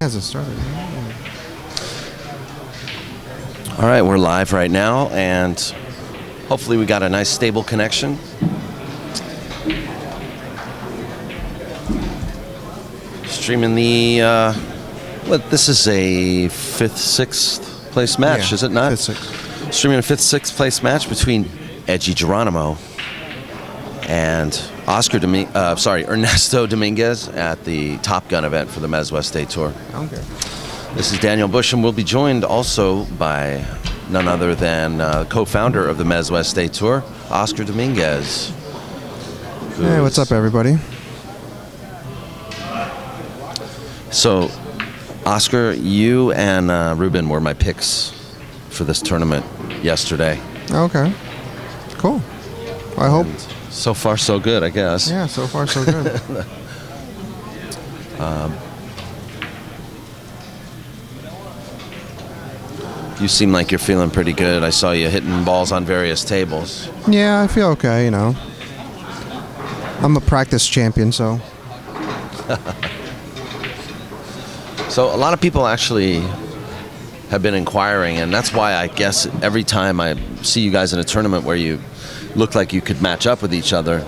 Hasn't started. All right, we're live right now, and hopefully we got a nice stable connection. Streaming the, this is a 5th, 6th place match, is it not? 5th, 6th. Streaming a 5th, 6th place match between Edgie Geronimo and Ernesto Dominguez at the Top Gun event for the MZWST Tour. Okay. This is Daniel Busch, and we'll be joined also by none other than co-founder of the MZWST Tour, Oscar Dominguez. Hey, what's up, everybody? So, Oscar, you and Ruben were my picks for this tournament yesterday. Okay. Cool. I hope. So far, so good, I guess. Yeah, so far, so good. You seem like you're feeling pretty good. I saw you hitting balls on various tables. Yeah, I feel okay, you know. I'm a practice champion, so. So a lot of people actually have been inquiring, and that's why I guess every time I see you guys in a tournament where you look like you could match up with each other,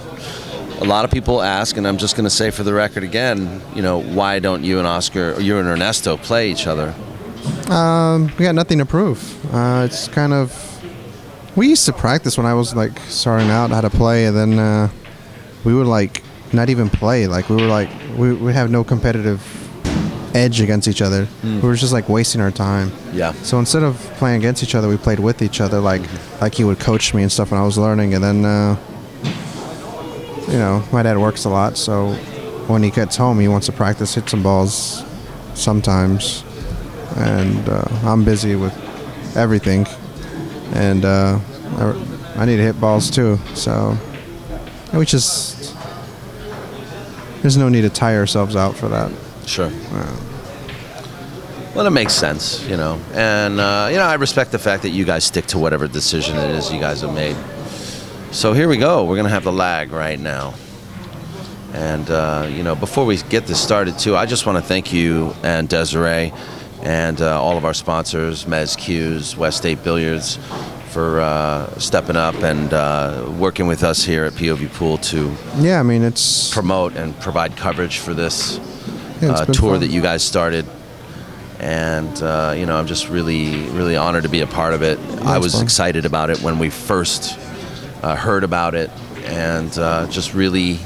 a lot of people ask, and I'm just going to say for the record again, you know, why don't you and Oscar, or you and Ernesto, play each other? We got nothing to prove. It's kind of, we used to practice when I was like starting out how to play, and then we would like not even play. Like we were like, we have no competitive edge against each other. We were just like wasting our time. Yeah. So instead of playing against each other, we played with each other. Like he would coach me and stuff when I was learning. And then, you know, my dad works a lot, so when he gets home, he wants to practice, hit some balls sometimes. And I'm busy with everything, and I need to hit balls too. So there's no need to tire ourselves out for that. Sure. Well, it makes sense, you know, and you know, I respect the fact that you guys stick to whatever decision it is you guys have made. So here we go. We're gonna have the lag right now, and you know, before we get this started too, I just want to thank you and Desiree and all of our sponsors, Mezz, West State Billiards, for stepping up and working with us here at POVPOOL to it's promote and provide coverage for this fun. tour that you guys started. And you know, I'm just really honored to be a part of it. I was excited about it when we first heard about it, and just really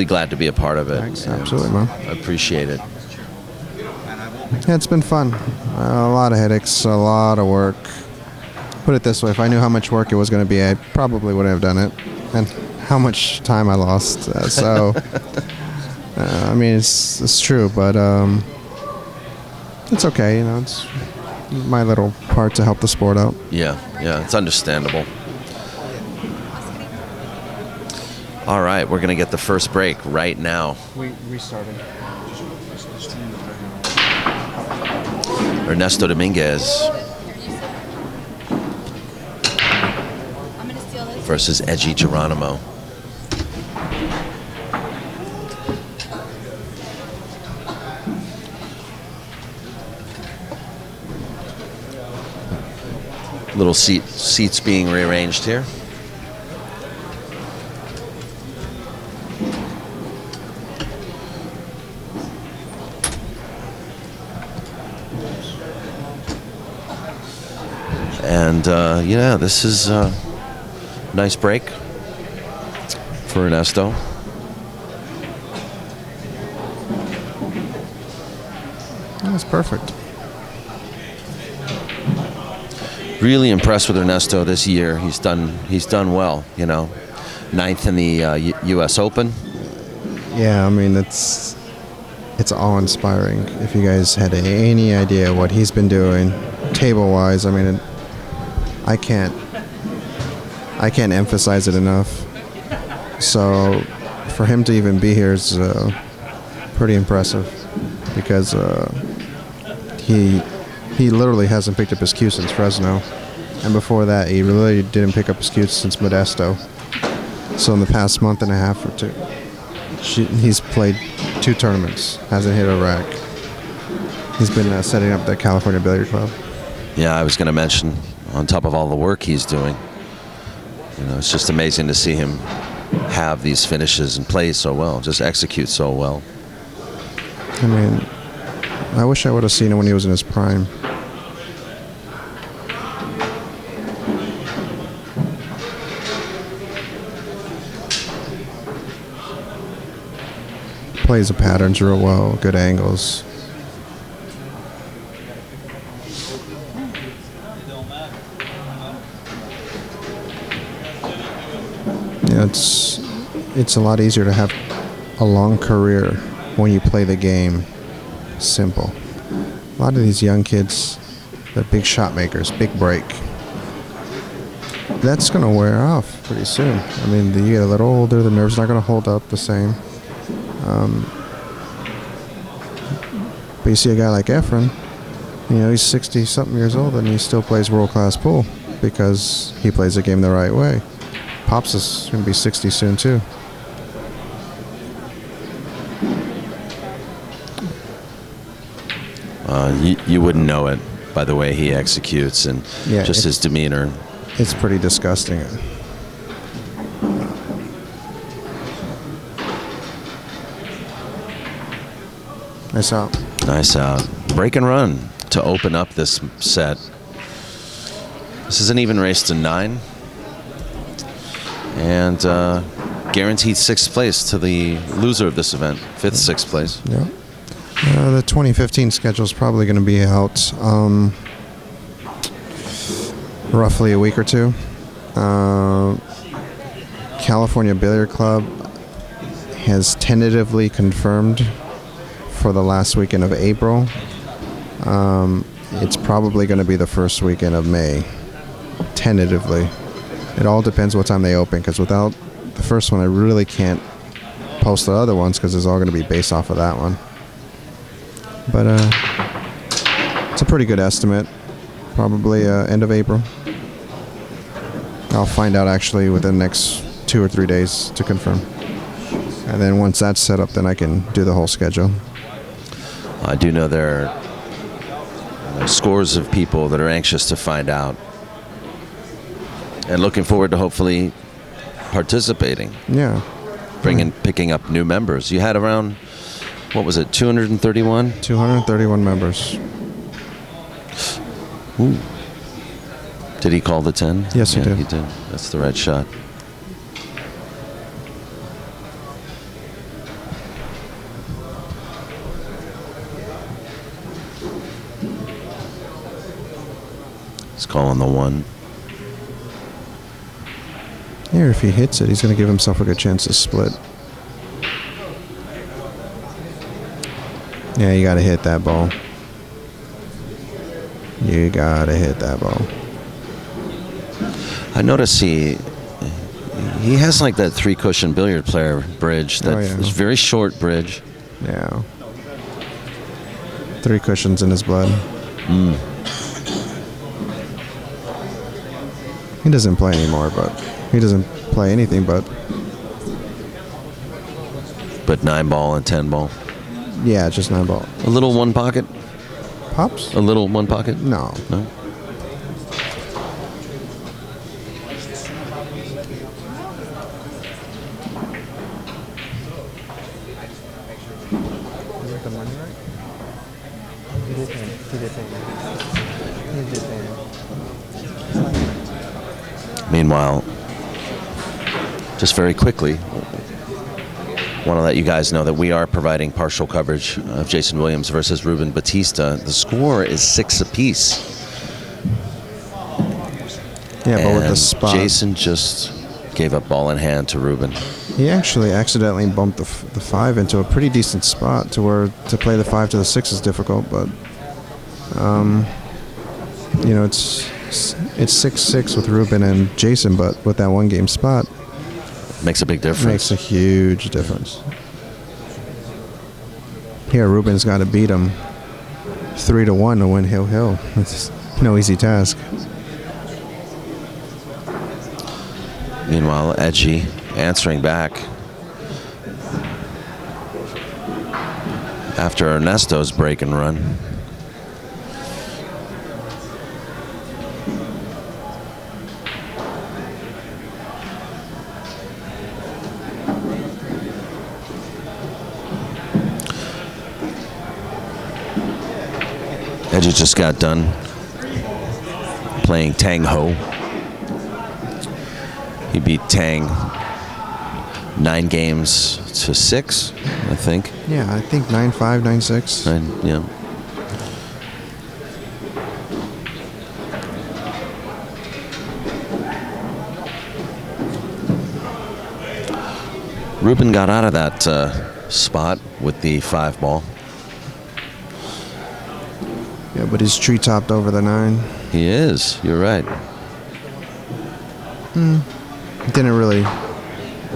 glad to be a part of it. Thanks. Absolutely, man. I appreciate it. Yeah, it's been fun. A lot of headaches, a lot of work. Put it this way, if I knew how much work it was going to be, I probably wouldn't have done it. And how much time I lost. So, I mean, it's true, but it's okay. You know, it's my little part to help the sport out. Yeah, it's understandable. All right, we're going to get the first break right now. We restarted. Ernesto Dominguez versus Edgie Geronimo. Little seats being rearranged here. And yeah, this is a nice break for Ernesto. That's perfect. Really impressed with Ernesto this year. He's done well, you know. 9th in the U.S. Open. Yeah, I mean, it's awe-inspiring. If you guys had any idea what he's been doing table-wise, I mean, I can't emphasize it enough. So for him to even be here is pretty impressive, because he literally hasn't picked up his cue since Fresno, and before that he really didn't pick up his cue since Modesto. So in the past month and a half or two, he's played 2 tournaments, hasn't hit a rack. He's been setting up the California Billiard Club. Yeah, I was going to mention, on top of all the work he's doing, it's just amazing to see him have these finishes and play so well, just execute so well. I mean, I wish I would have seen him when he was in his prime. Plays the patterns real well, good angles. Yeah, it's a lot easier to have a long career when you play the game simple. A lot of these young kids, they're big shot makers, big break. That's going to wear off pretty soon. I mean, you get a little older, the nerve's not going to hold up the same. But you see a guy like Efren, he's 60-something years old and he still plays world-class pool because he plays the game the right way. Pops is going to be 60 soon, too. You wouldn't know it by the way he executes and just his demeanor. It's pretty disgusting. Nice out. Nice out. Break and run to open up this set. This is an even race to 9. And guaranteed 6th place to the loser of this event. 5th, 6th place. Yeah. The 2015 schedule is probably going to be out roughly a week or two. California Billiard Club has tentatively confirmed for the last weekend of April. It's probably going to be the first weekend of May, tentatively. It all depends what time they open, because without the first one, I really can't post the other ones because it's all going to be based off of that one. But it's a pretty good estimate. Probably end of April. I'll find out actually within the next 2 or 3 days to confirm. And then once that's set up, then I can do the whole schedule. I do know there are scores of people that are anxious to find out and looking forward to hopefully participating. Yeah. Picking up new members. You had around, what was it, 231? 231 members. Ooh. Did he call the 10? Yes, he did. He did. That's the right shot. He's calling the 1. Here, if he hits it, he's going to give himself a good chance to split. Yeah, you got to hit that ball. You got to hit that ball. I notice he has like that 3-cushion billiard player bridge. That is very short bridge. Yeah. 3 cushions in his blood. He doesn't play anymore, but he doesn't play anything but 9-ball and 10-ball. Yeah, just 9-ball. A little 1 pocket? Pops? A little 1 pocket? No. No? Meanwhile, just very quickly, want to let you guys know that we are providing partial coverage of Jason Williams versus Ruben Batista. The score is 6 apiece. Yeah, but with the spot. Jason just gave up ball in hand to Ruben. He actually accidentally bumped the 5 into a pretty decent spot to where to play the 5 to the 6 is difficult, but it's 6-6 with Ruben and Jason, but with that 1 game spot, makes a big difference. Makes a huge difference. Here, Ruben's got to beat him 3-1 to win Hill. It's no easy task. Meanwhile, Edgie answering back. after Ernesto's break and run. Edgie just got done playing Tang Ho. He beat Tang 9 games to 6, I think. Yeah, I think 9-5, 9-6. Yeah. Ruben got out of that spot with the 5 ball. Yeah, but he's tree-topped over the 9. He is. You're right. Didn't really.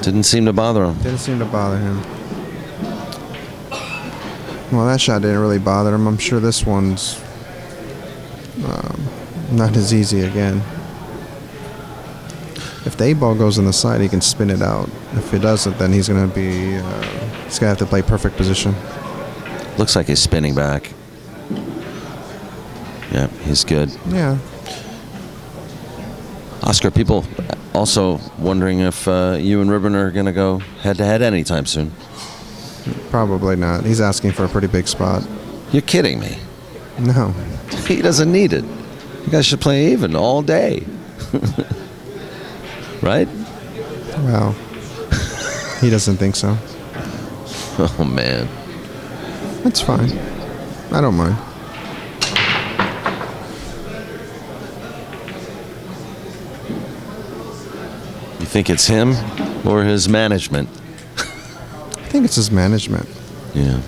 Didn't seem to bother him. Didn't seem to bother him. Well, that shot didn't really bother him. I'm sure this one's not as easy again. If the 8 ball goes on the side, he can spin it out. If it doesn't, then he's gonna be. He's gonna have to play perfect position. Looks like he's spinning back. Yeah, he's good. Yeah. Oscar, people also wondering if you and Ruben are going to go head-to-head anytime soon. Probably not. He's asking for a pretty big spot. You're kidding me. No. He doesn't need it. You guys should play even all day. Right? Well, he doesn't think so. Oh, man. That's fine. I don't mind. You think it's him or his management? I think it's his management. Yeah.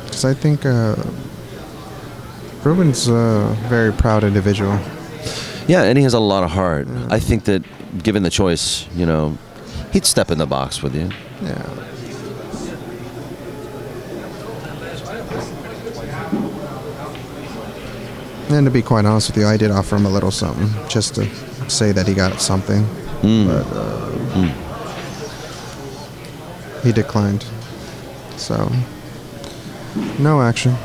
Because I think Ruben's a very proud individual. Yeah, and he has a lot of heart. Yeah. I think that given the choice, you know, he'd step in the box with you. Yeah. And to be quite honest with you, I did offer him a little something just to say that he got something. But he declined. So, no action.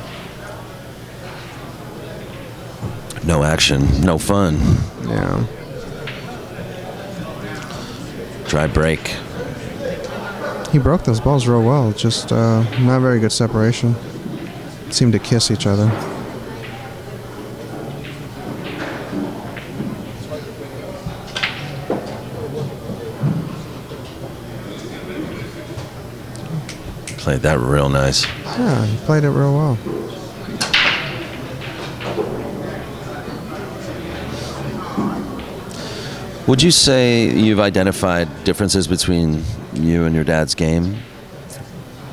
No action, no fun. Yeah. Dry break. He broke those balls real well. Just not very good separation. Seemed to kiss each other. Played that real nice. Yeah, he played it real well. Would you say you've identified differences between you and your dad's game?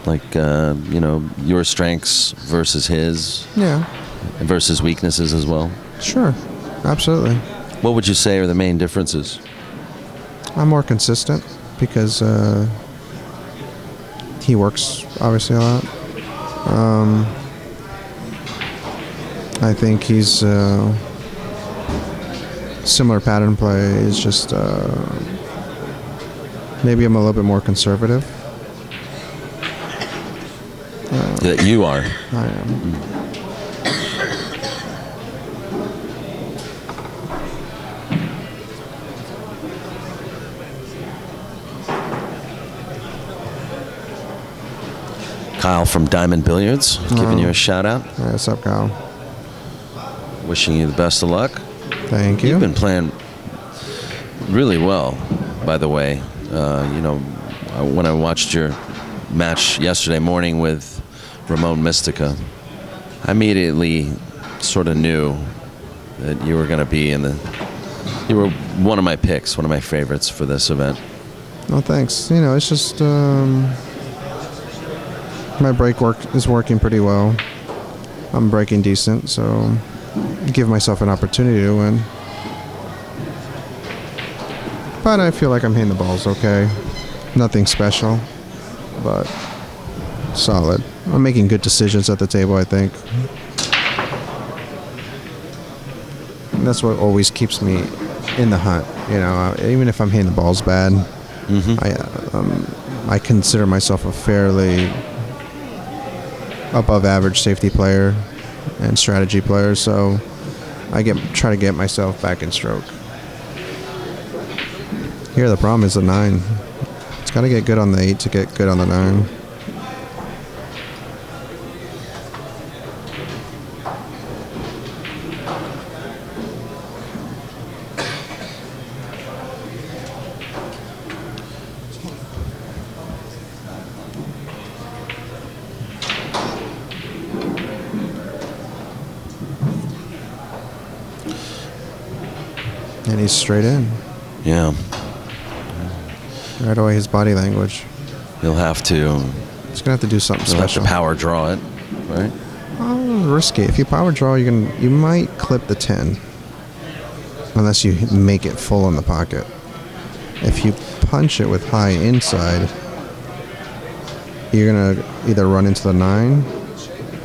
Like, you know, your strengths versus his? Yeah. Versus weaknesses as well? Sure. Absolutely. What would you say are the main differences? I'm more consistent because he works obviously a lot. I think he's similar pattern play. Is just maybe I'm a little bit more conservative. That you are. I am. Kyle from Diamond Billiards, giving you a shout out. Yeah, what's up, Kyle? Wishing you the best of luck. Thank you. You've been playing really well, by the way. You know, when I watched your match yesterday morning with Ramon Mystica, I immediately sort of knew that you were going to be in the... You were one of my picks, one of my favorites for this event. Well, thanks. You know, it's just... my break work is working pretty well. I'm breaking decent, so give myself an opportunity to win. But I feel like I'm hitting the balls okay. Nothing special, but solid. I'm making good decisions at the table, I think. And that's what always keeps me in the hunt. You know, even if I'm hitting the balls bad, I consider myself a fairly above average safety player and strategy player, so I try to get myself back in stroke. Here the problem is the 9. It's got to get good on the 8 to get good on the 9. And he's straight in. Yeah. Right away, his body language. He'll have to. He's gonna have to do something He'll special. have to power draw it, right? Oh, risky. If you power draw, you might clip the 10, unless you make it full in the pocket. If you punch it with high inside, you're gonna either run into the 9,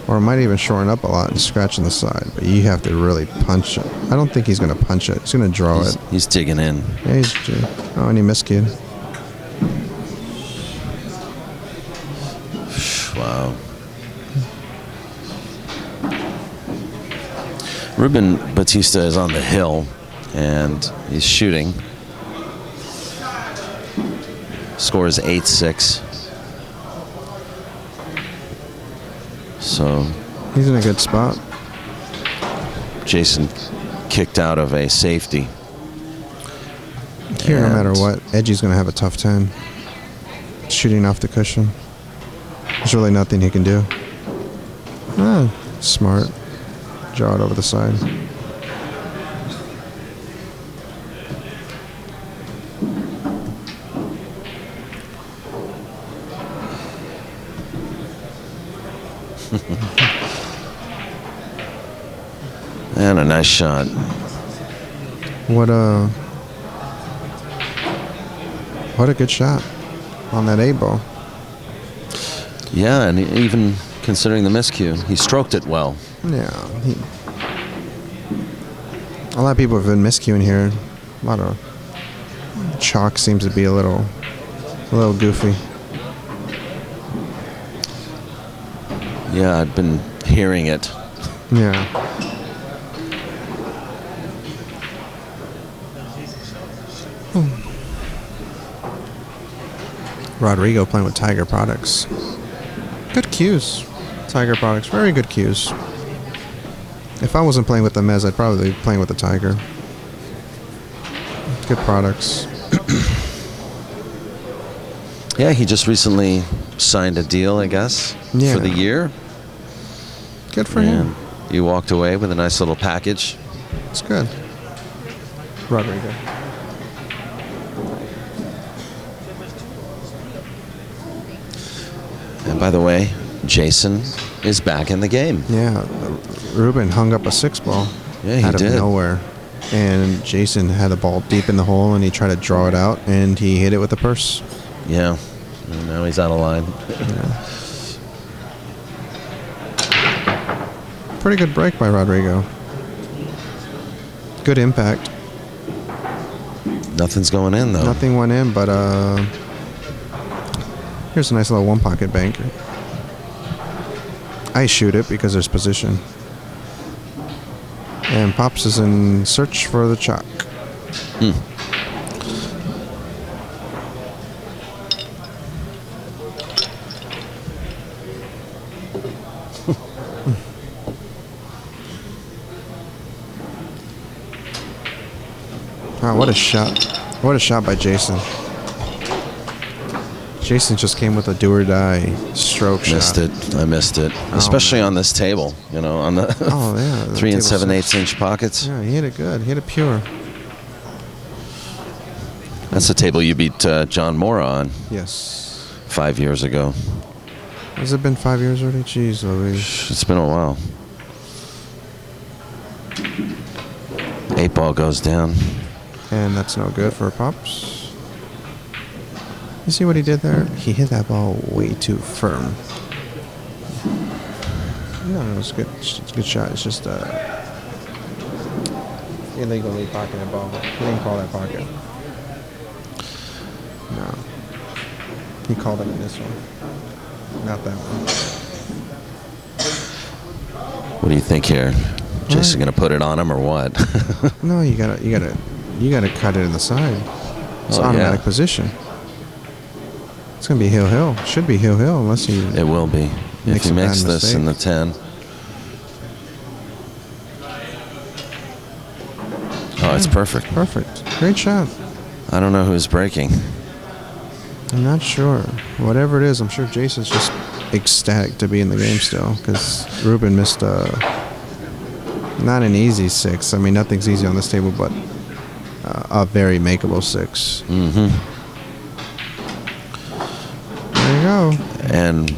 or it might even shorten up a lot and scratch on the side. But you have to really punch it. I don't think he's gonna punch it. He's gonna draw it. He's digging in. Yeah, oh, and he miscued. Wow. Ruben Batista is on the hill, and he's shooting. Score is 8-6. So he's in a good spot. Jason kicked out of a safety. Here, no matter what, Edgie's going to have a tough 10. Shooting off the cushion. There's really nothing he can do. Smart. Draw it over the side. And a nice shot. What a good shot on that 8 ball. Yeah, and even considering the miscue, he stroked it well. Yeah. A lot of people have been miscuing here. A lot of chalk seems to be a little goofy. Yeah, I've been hearing it. Yeah. Rodrigo playing with Tiger products. Good cues. Tiger products. Very good cues. If I wasn't playing with the Mezz, I'd probably be playing with the Tiger. Good products. Yeah, he just recently signed a deal, I guess, for the year. Good for him. You walked away with a nice little package. It's good. Rodrigo. And by the way, Jason is back in the game. Yeah, Ruben hung up a 6 ball out of nowhere. And Jason had the ball deep in the hole, and he tried to draw it out, and he hit it with the purse. Yeah, and now he's out of line. Yeah. Pretty good break by Rodrigo. Good impact. Nothing's going in, though. Nothing went in, but here's a nice little one-pocket bank. I shoot it because there's position. And Pops is in search for the chalk. Wow, what a shot. What a shot by Jason. Jason just came with a do-or-die stroke shot. Missed it. I missed it. Especially on this table, you know, on the 3 7/8 inch pockets. Yeah, he hit it good. He hit it pure. That's the table you beat John Mora on. Yes. 5 years ago. Has it been 5 years already? Jeez Louise. It's been a while. 8 ball goes down. And that's no good for Pops. You see what he did there? He hit that ball way too firm. No, it was good. It's a good shot. It's just illegally pocketing a ball. He didn't call that pocket. No. He called it in this one. Not that one. What do you think here? Jason gonna put it on him or what? No, you gotta cut it in the side. It's automatic position. It's gonna be heel. Should be heel unless he. It will be if he makes this mistake. in the 10. Oh, it's perfect. Perfect. Great shot. I don't know who's breaking. I'm not sure. Whatever it is, I'm sure Jason's just ecstatic to be in the game still, because Ruben missed not an easy 6. I mean, nothing's easy on this table, but a very makeable 6. Mm-hmm. There you go. And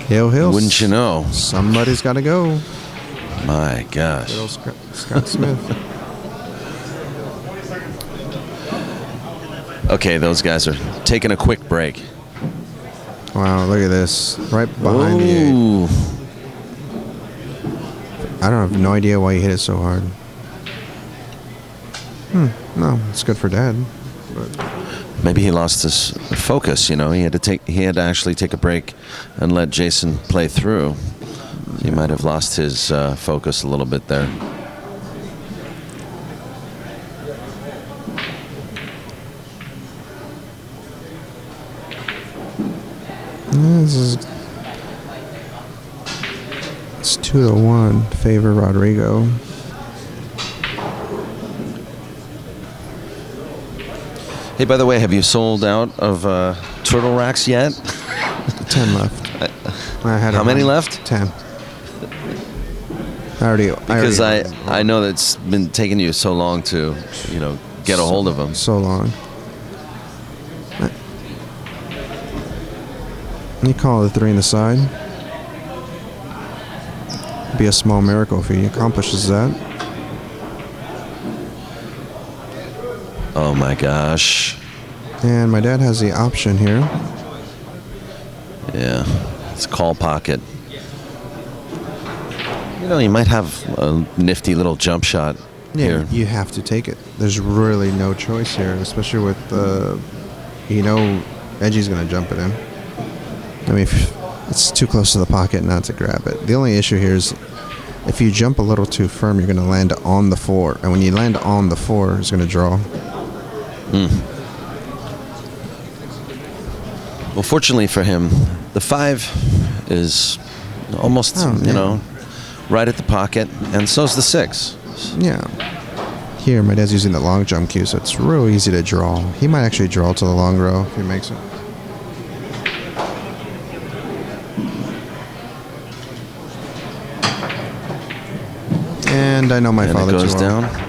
Hill. wouldn't you know? Somebody's got to go. My gosh. Good old Scott Smith. Okay, those guys are taking a quick break. Wow, look at this. Right behind the 8. Ooh. I don't have no idea why he hit it so hard. No, it's good for Dad. But Maybe he lost his focus. You know, he had to actually take a break and let Jason play through. He might have lost his focus a little bit there. It's 2-1 favor Rodrigo. Hey, by the way, have you sold out of turtle racks yet? 10 left. I had How many left? 10. Because I know that it's been taking you so long to, get a hold of them. So long. You call it a 3 in the side. Be a small miracle if he accomplishes that. Oh my gosh. And my dad has the option here. Yeah, it's call pocket. You might have a nifty little jump shot here. You have to take it. There's really no choice here, especially with Edgie's going to jump it in. I mean, it's too close to the pocket not to grab it. The only issue here is if you jump a little too firm, you're going to land on the 4. And when you land on the 4, it's going to draw. Well, fortunately for him, the 5 is almost, right at the pocket, and so's the 6. Yeah. Here, my dad's using the long jump cue, so it's real easy to draw. He might actually draw to the long row if he makes it. And I know my father goes too well. down.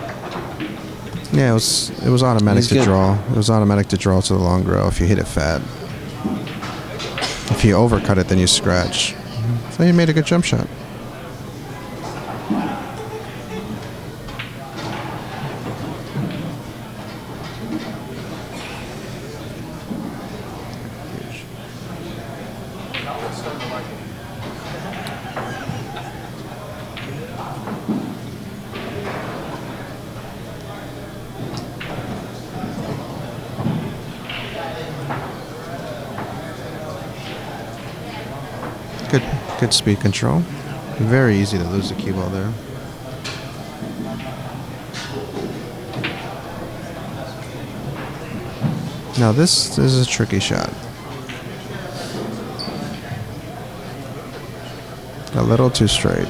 Yeah, it was automatic to draw. It was automatic to draw to the long row if you hit it fat. If you overcut it, then you scratch. So you made a good jump shot. Good speed control. Very easy to lose the cue ball there. Now this is a tricky shot. A little too straight.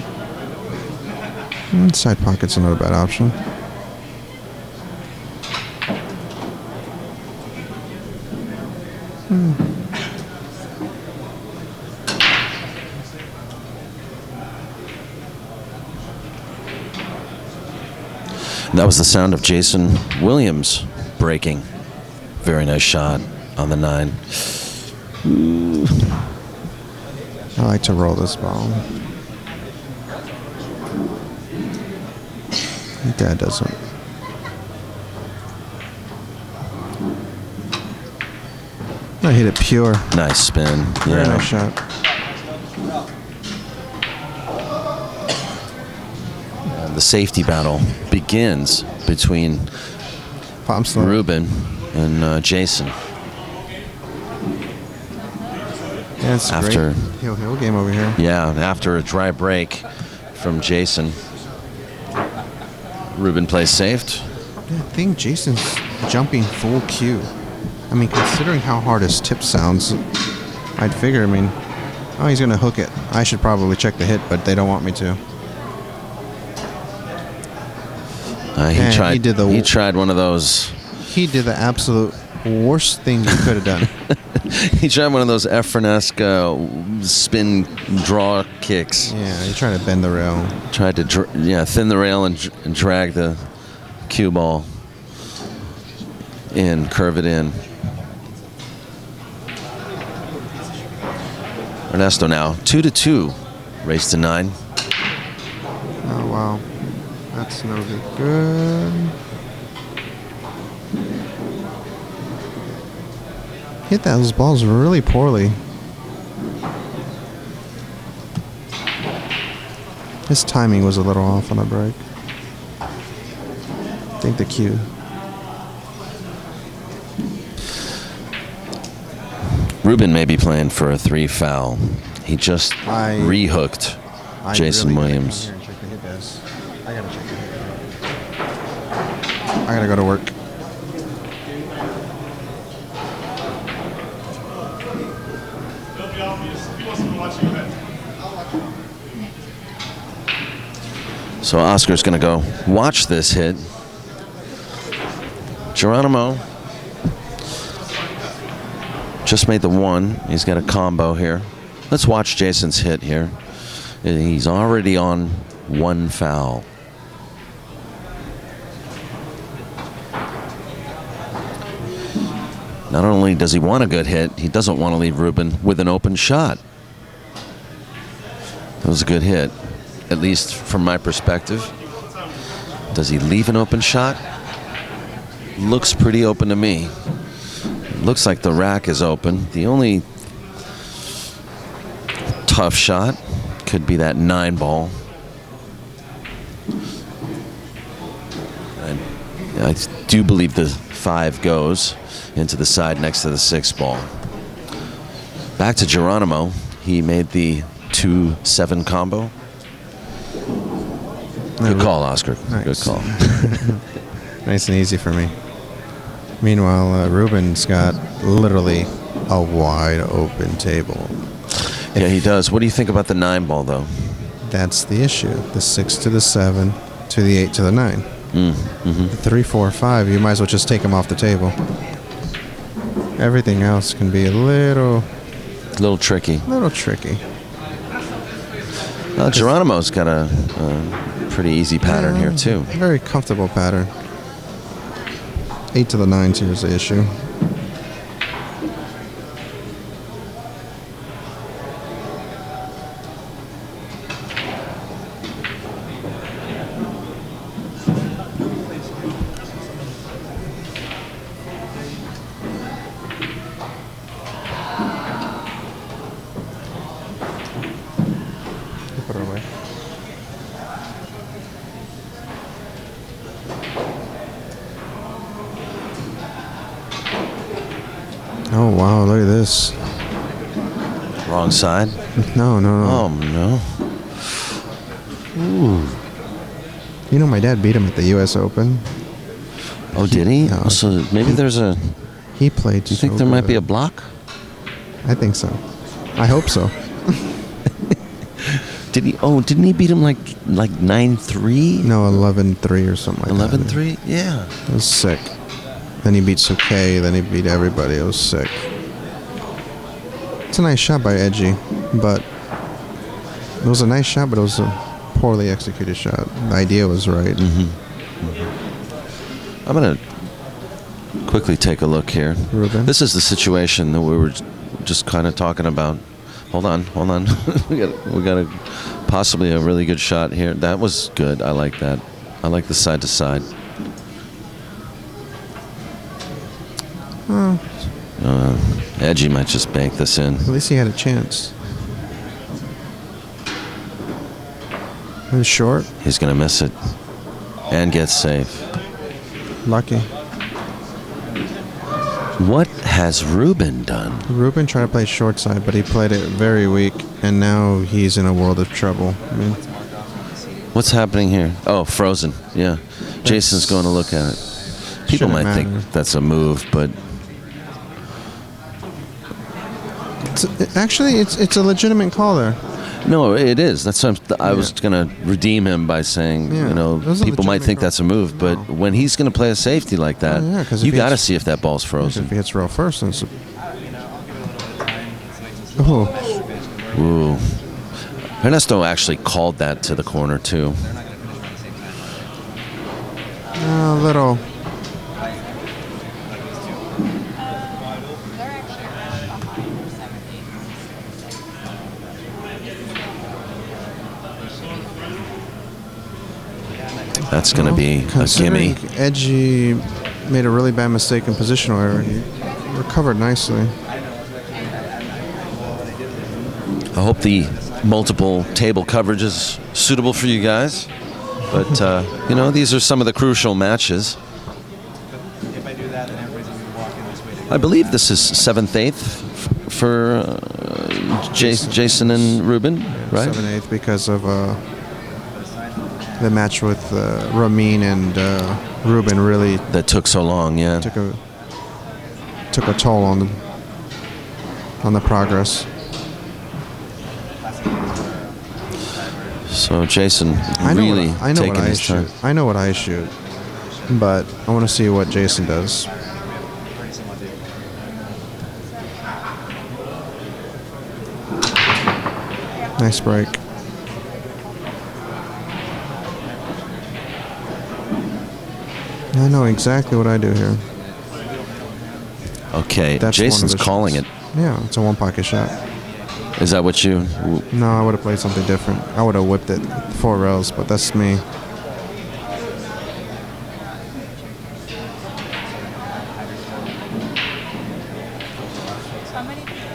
Side pocket's not a bad option. That was the sound of Jason Williams breaking. Very nice shot on the 9. Ooh. I like to roll this ball. Dad doesn't. I hit it pure. Nice spin. Very Yeah. nice shot. The safety battle begins between Ruben and Jason. Yeah, it's after great. Heel game over here. Yeah, after a dry break from Jason. Ruben plays safe. Yeah, I think Jason's jumping full cue. I mean, considering how hard his tip sounds, I'd figure, I mean, oh, he's going to hook it. I should probably check the hit, but they don't want me to. He tried one of those. He did the absolute worst thing you could have done. He tried one of those Efren-esque spin draw kicks. Yeah, he tried to bend the rail. Tried to thin the rail and drag the cue ball in, curve it in. Ernesto now 2-2, race to 9. Oh wow, that's no good. Hit those balls really poorly. His timing was a little off on the break. I think the cue. Ruben may be playing for a 3 foul. He just rehooked Jason Williams. I gotta check the hit. I gotta go to work. So Oscar's going to go watch this hit. Geronimo just made the 1. He's got a combo here. Let's watch Jason's hit here. He's already on 1 foul. Not only does he want a good hit, he doesn't want to leave Ruben with an open shot. That was a good hit, at least from my perspective. Does he leave an open shot? Looks pretty open to me. Looks like the rack is open. The only tough shot could be that 9 ball. I do believe the 5 goes into the side next to the 6 ball. Back to Geronimo. He made the 2-7 combo. Good call, Oscar. Nice. Good call. Nice and easy for me. Meanwhile, Ruben's got literally a wide open table. Yeah, he does. What do you think about the 9 ball, though? That's the issue. The 6 to the 7 to the 8 to the 9. Mm-hmm. The 3, 4, 5, you might as well just take them off the table. Everything else can be a little tricky. Geronimo's got a pretty easy pattern here, too. Very comfortable pattern. 8 to the 9 here's the issue. Put it away. Oh wow, look at this. Wrong side? No. Oh, no. Ooh. You know my dad beat him at the US Open. Oh, did he? No. So maybe there's a... He played. Do you think there might be a block? I think so. I hope so. Didn't he beat him like 9-3? No, 11-3 or something like that. 11-3? Yeah. It was sick. Then he beat Suke, then he beat everybody. It was sick. It's a nice shot by Edgie, but it was a nice shot, but it was a poorly executed shot. The idea was right. Mm-hmm. I'm going to quickly take a look here. Ruben? This is the situation that we were just kind of talking about. Hold on. we got possibly a really good shot here. That was good. I like that. I like the side to side. Edgie might just bank this in. At least he had a chance. It was short. He's going to miss it and get safe. Lucky. What has Ruben done? Ruben tried to play short side, but he played it very weak, and now he's in a world of trouble. I mean, What's happening here? Oh, frozen. Yeah. Jason's going to look at it. People might think that's a move, but Actually, it's a legitimate call there. no, it is. That's what I was going to redeem him by saying, Yeah, you know, that was a people might legitimate think call. that's a move, but when he's going to play a safety like that, Oh, yeah, 'cause you if he got to hits- see if that ball's frozen. If he hits rail first, then it's oh, Ooh. Ernesto actually called that to the corner, too. a little. That's going to be a Considering gimme. Edgie made a really bad mistake in positional error. He recovered nicely. I hope the multiple table coverage is suitable for you guys. But, you know, these are some of the crucial matches. I believe this is 7th, 8th for Jason and Ruben, right? 7/8 because of the match with Ramin and Ruben really That took so long, yeah. took a toll on the progress. So Jason I know really what I know taking what I his time. shoot. I know what I shoot, but I want to see what Jason does. Nice break. I know exactly what I do here. Okay, That's one of Jason's the calling shots. it. Yeah, it's a one pocket shot. Is that what you... No, I would have played something different. I would have whipped it 4 rails, but that's me.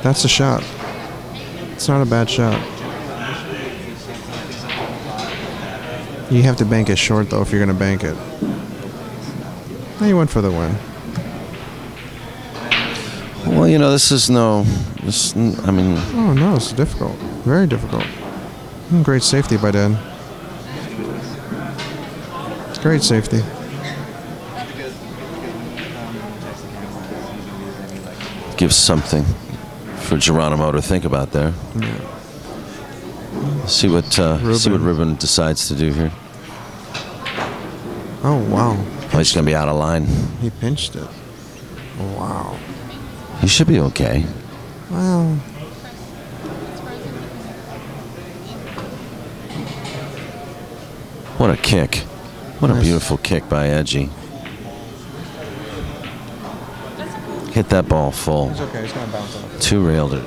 That's a shot. It's not a bad shot. You have to bank it short, though, if you're going to bank it. Now you went for the win. Well, you know, this is no... This, I mean... Oh, no, it's difficult. Very difficult. Great safety by Dan. Great safety. Gives something for Geronimo to think about there. Yeah. See what Ruben decides to do here. Oh, wow. Oh, he's going to be out of line. He pinched it. Wow. He should be okay. Well, What a kick. What a Nice. beautiful kick by Edgie. Hit that ball full. it's okay. It's going to bounce off. Two-railed it.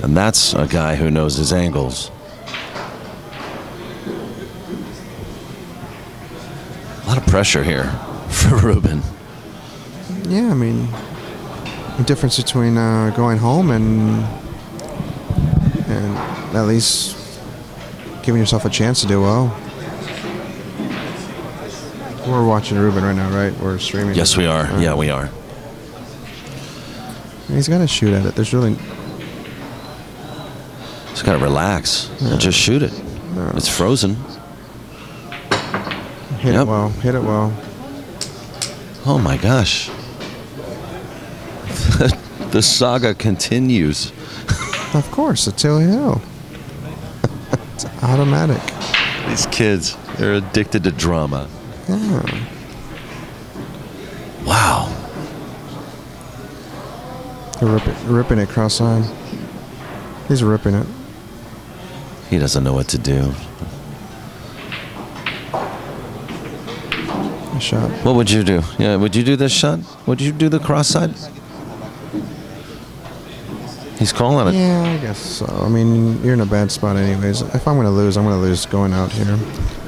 And that's a guy who knows his angles. A lot of pressure here for Ruben. Yeah, I mean, the difference between going home and at least giving yourself a chance to do well. We're watching Ruben right now, right? We're streaming. Yes, we are. Yeah, we are. He's got to shoot at it. There's really... Just got to relax and just shoot it. No. It's frozen. Hit Yep. it well. Hit it well. Oh my gosh. The saga continues. Of course, it's Hill Hill. It's automatic. These kids, they're addicted to drama. Yeah. Wow. They're ripping it cross-eyed. He's ripping it. He doesn't know what to do. A shot. What would you do? Yeah, would you do this shot? Would you do the cross side? He's calling it. Yeah, I guess so. I mean, you're in a bad spot anyways. If I'm going to lose, I'm going to lose going out here.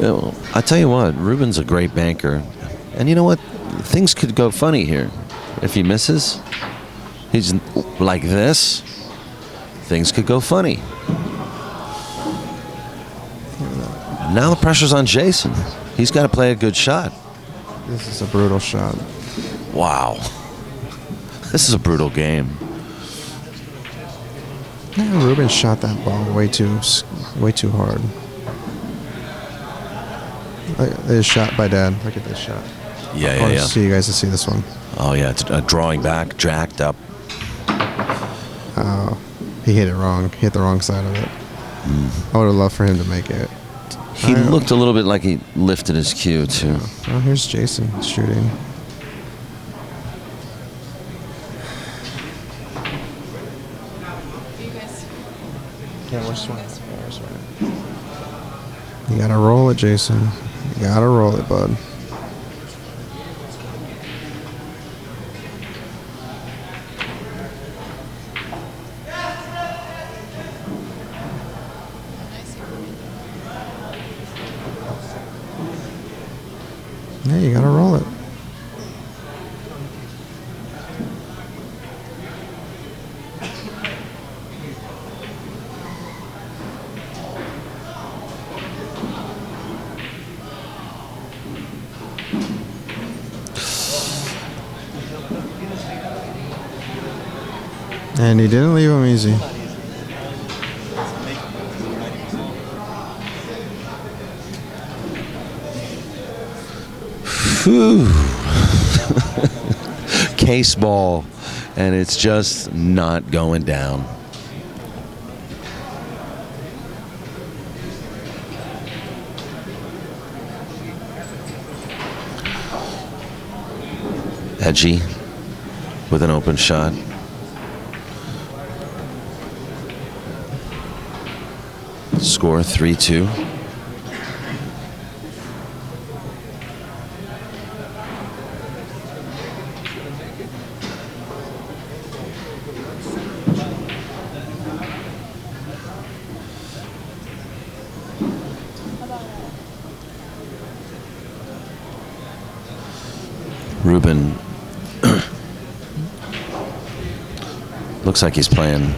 Yeah, well, I tell you what, Ruben's a great banker. And you know what? Things could go funny here. If he misses, he's like this, things could go funny. Now the pressure's on Jason. He's got to play a good shot. This is a brutal shot. Wow. This is a brutal game. Yeah, Ruben shot that ball way too hard. This shot by Dad. Look at this shot. Yeah, I want to see you guys to see this one. Oh, yeah, it's drawing back, jacked up. He hit it wrong. He hit the wrong side of it. I would have loved for him to make it. He looked a little bit like he lifted his cue, too. Oh, here's Jason shooting. Yeah, which one? You gotta roll it, Jason. You gotta roll it, bud. Yeah, you gotta roll it. And he didn't leave him easy. Whew. Case ball, and it's just not going down. Edgie with an open shot. Score 3-2. Ruben looks like he's playing.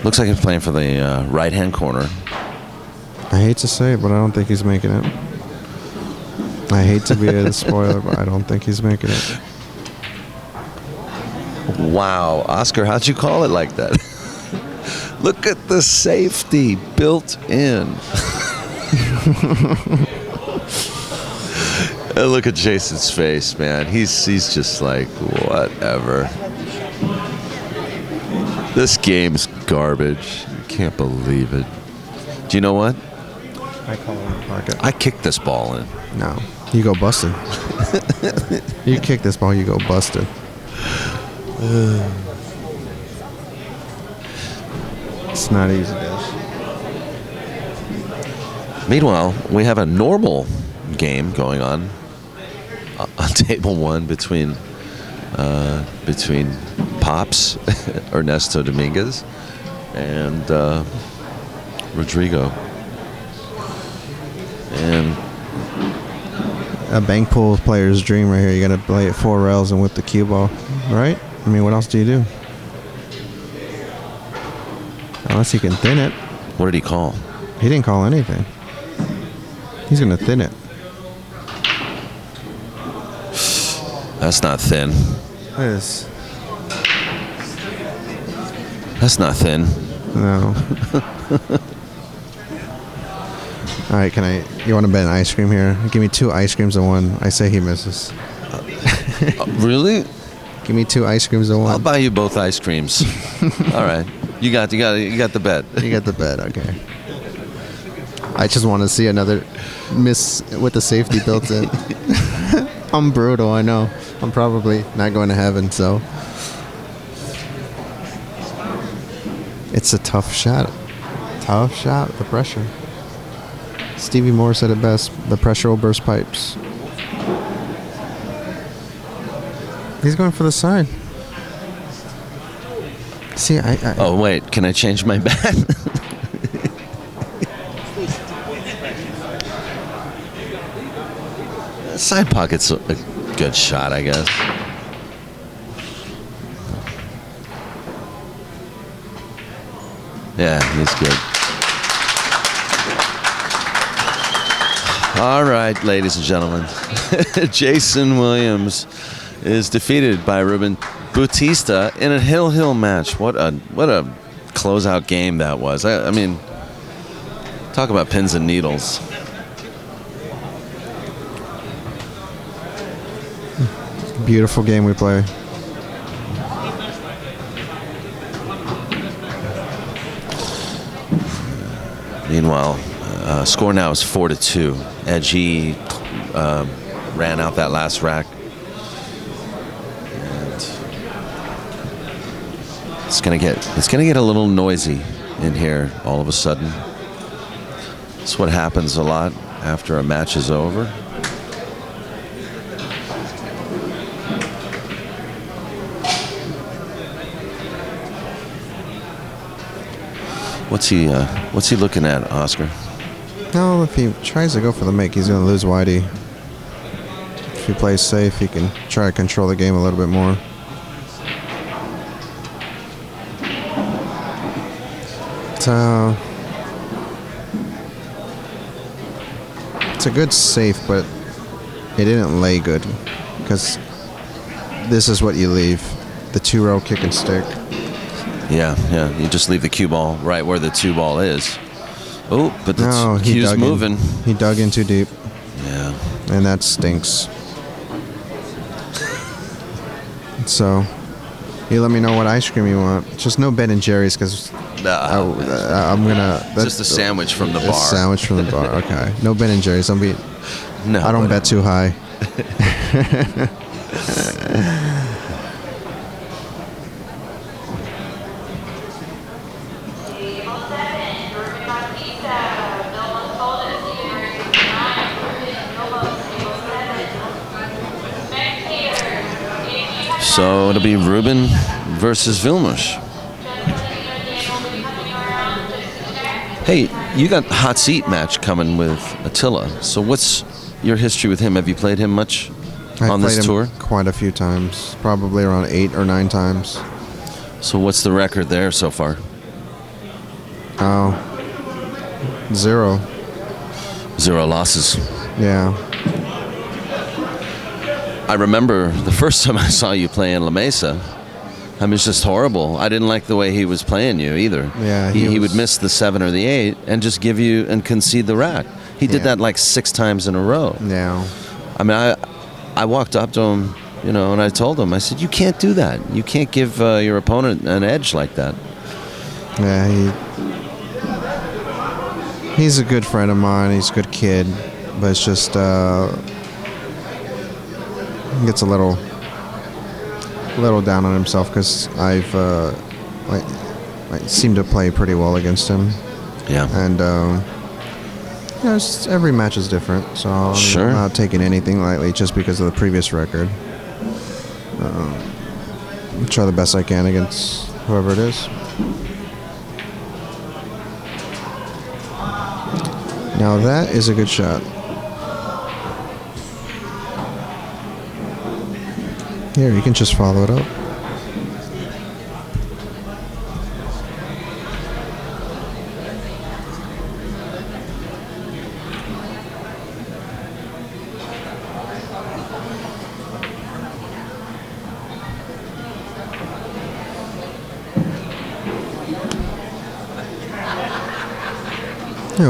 Looks like he's playing for the right-hand corner. I hate to say it, but I don't think he's making it. I hate to be a spoiler, but I don't think he's making it. Wow, Oscar, how'd you call it like that? Look at the safety built in. And look at Jason's face, man. He's just like, whatever. This game's garbage. You can't believe it. Do you know what? I call him pocket. I kicked this ball in. No, you go busted. You kick this ball, you go busted. It's not easy, guys. Meanwhile, we have a normal game going on table one between Pops, Ernesto Dominguez, and Rodrigo. And a bank pool player's dream right here. You got to play at 4 rails and whip the cue ball, right? I mean, what else do you do? Unless he can thin it. what did he call? He didn't call anything. He's going to thin it. That's not thin. It is. That's not thin. No. All right, you want to bet an ice cream here? Give me 2 ice creams and 1. I say he misses. Really? Give me 2 ice creams and 1. I'll buy you both ice creams. All right. You got the bet. You got the bet, okay. I just want to see another miss with the safety built in. I'm brutal, I know. I'm probably not going to heaven, so. It's a tough shot. Tough shot, the pressure. Stevie Moore said it best, the pressure will burst pipes. He's going for the side. See, Oh, wait. Can I change my bet? Side pocket's a good shot, I guess. Yeah, he's good. All right, ladies and gentlemen. Jason Williams is defeated by Ruben Bautista in a hill match. What a closeout game that was. I mean, talk about pins and needles. Beautiful game we play. Meanwhile, score now is 4-2. Edgie ran out that last rack. And it's gonna get a little noisy in here all of a sudden. It's what happens a lot after a match is over. What's he looking at, Oscar? No, if he tries to go for the make, he's going to lose Whitey. If he plays safe, he can try to control the game a little bit more. So it's a good safe, but it didn't lay good because this is what you leave: the 2-row kick and stick. Yeah. You just leave the cue ball right where the 2 ball is. Oh, but the cue's moving. He dug in too deep. Yeah. And that stinks. So, you let me know what ice cream you want. Just no Ben and Jerry's because I'm gonna. That's just a sandwich from the bar. Sandwich from the bar. Okay. No Ben and Jerry's. I don't bet too high. So it'll be Ruben versus Vilmos. Hey, you got a hot seat match coming with Attila. So what's your history with him? Have you played him much on this tour? Quite a few times, probably around 8 or 9 times. So what's the record there so far? Oh, 0. 0 losses. Yeah. I remember the first time I saw you play in La Mesa. I mean, it's just horrible. I didn't like the way he was playing you either. Yeah, he would miss the 7 or the 8 and just give you and concede the rack. He did that like 6 times in a row. Yeah. I mean, I walked up to him, and I told him, I said, you can't do that. You can't give your opponent an edge like that. Yeah, he's a good friend of mine. He's a good kid, but it's just he gets a little down on himself because I seem to play pretty well against him. Yeah. And every match is different, so I'm not taking anything lightly just because of the previous record. Try the best I can against whoever it is. Now that is a good shot. Here, you can just follow it up.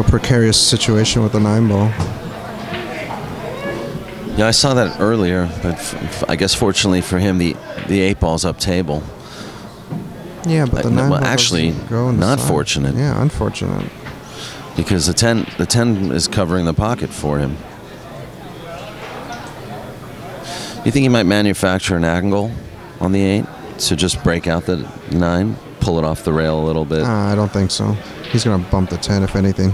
Precarious situation with the 9-ball. Yeah, I saw that earlier, but I guess fortunately for him, the 8-ball's up table. Yeah, but the 9-ball actually not fortunate. Yeah, unfortunate. Because the 10 is covering the pocket for him. You think he might manufacture an angle on the 8 to just break out the 9, pull it off the rail a little bit? I don't think so. He's going to bump the 10, if anything.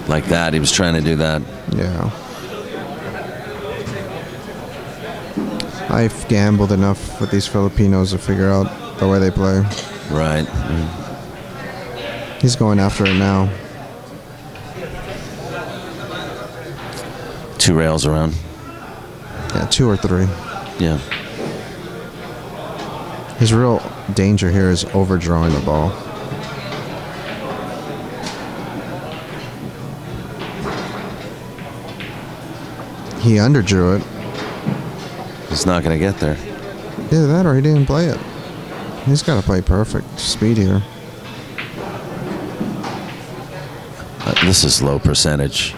Like that, he was trying to do that. Yeah. I've gambled enough with these Filipinos to figure out the way they play. Right. He's going after it now. 2 rails around. Yeah, 2 or 3. Yeah. His real danger here is overdrawing the ball. He underdrew it. He's not going to get there. Either that or he didn't play it. He's got to play perfect speed here. This is low percentage.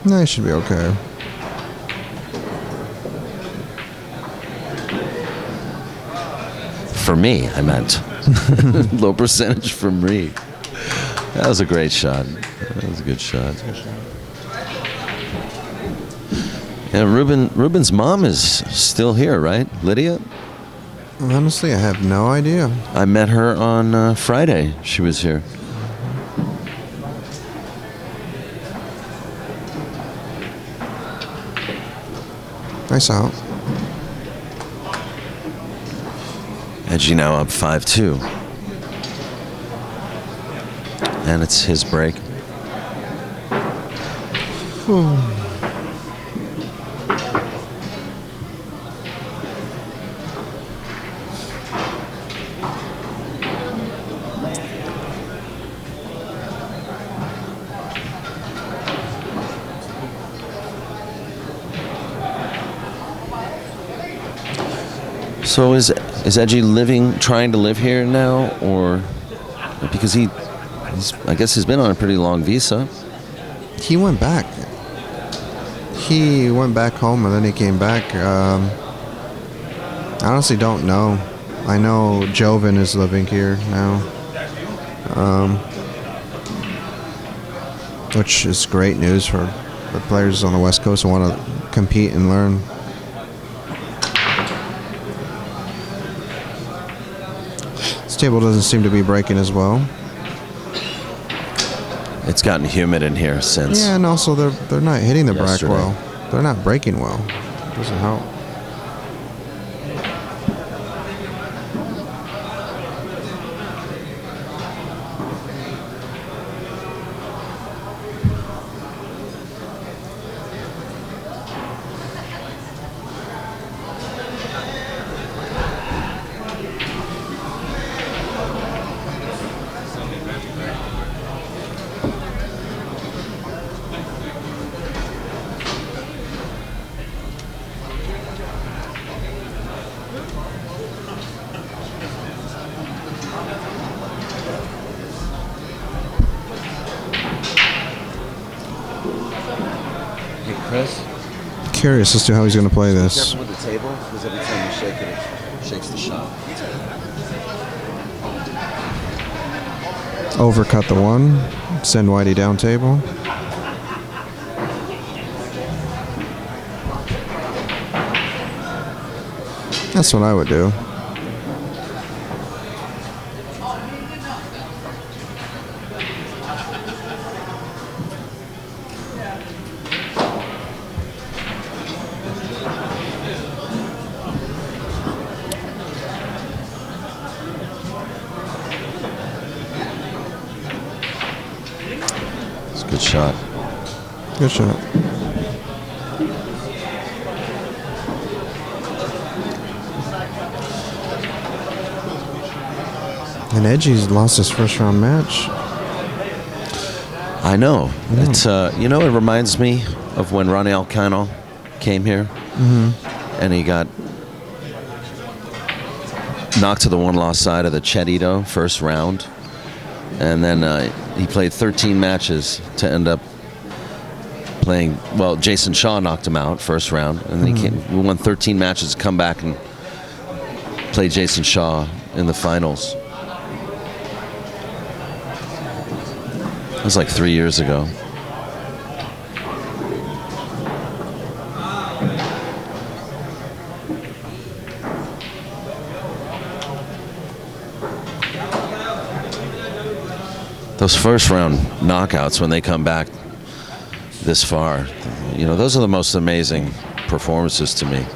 No, he should be okay. For me, I meant. Low percentage for me. That was a great shot. That was a good shot. Yeah, Ruben's mom is still here, right? Lydia? Honestly, I have no idea. I met her on Friday. She was here. Nice out. Edgie now up 5-2. And it's his break. So is Edgie trying to live here now, or because I guess he's been on a pretty long visa. He went back. He went back home and then he came back. I honestly don't know. I know Joven is living here now, which is great news for the players on the West Coast who want to compete and learn. This table doesn't seem to be breaking as well. It's gotten humid in here since. Yeah, and also they're not hitting the brack yesterday. well. They're not breaking well. Doesn't help. Chris? Curious as to how he's going to play this. Careful with the table, because every time you shake it, it shakes the shot. Overcut the one. Send Whitey down table. That's what I would do. It's a good shot. Good shot. And Edgie's lost his first round match. I know. It's it reminds me of when Ronnie Alcano came here, and he got knocked to the one-loss side of the Chet Ito first round, and then he played 13 matches to end up playing. Well, Jason Shaw knocked him out first round, and then we won 13 matches to come back and play Jason Shaw in the finals. It was like 3 years ago. Those first round knockouts, when they come back this far, those are the most amazing performances to me.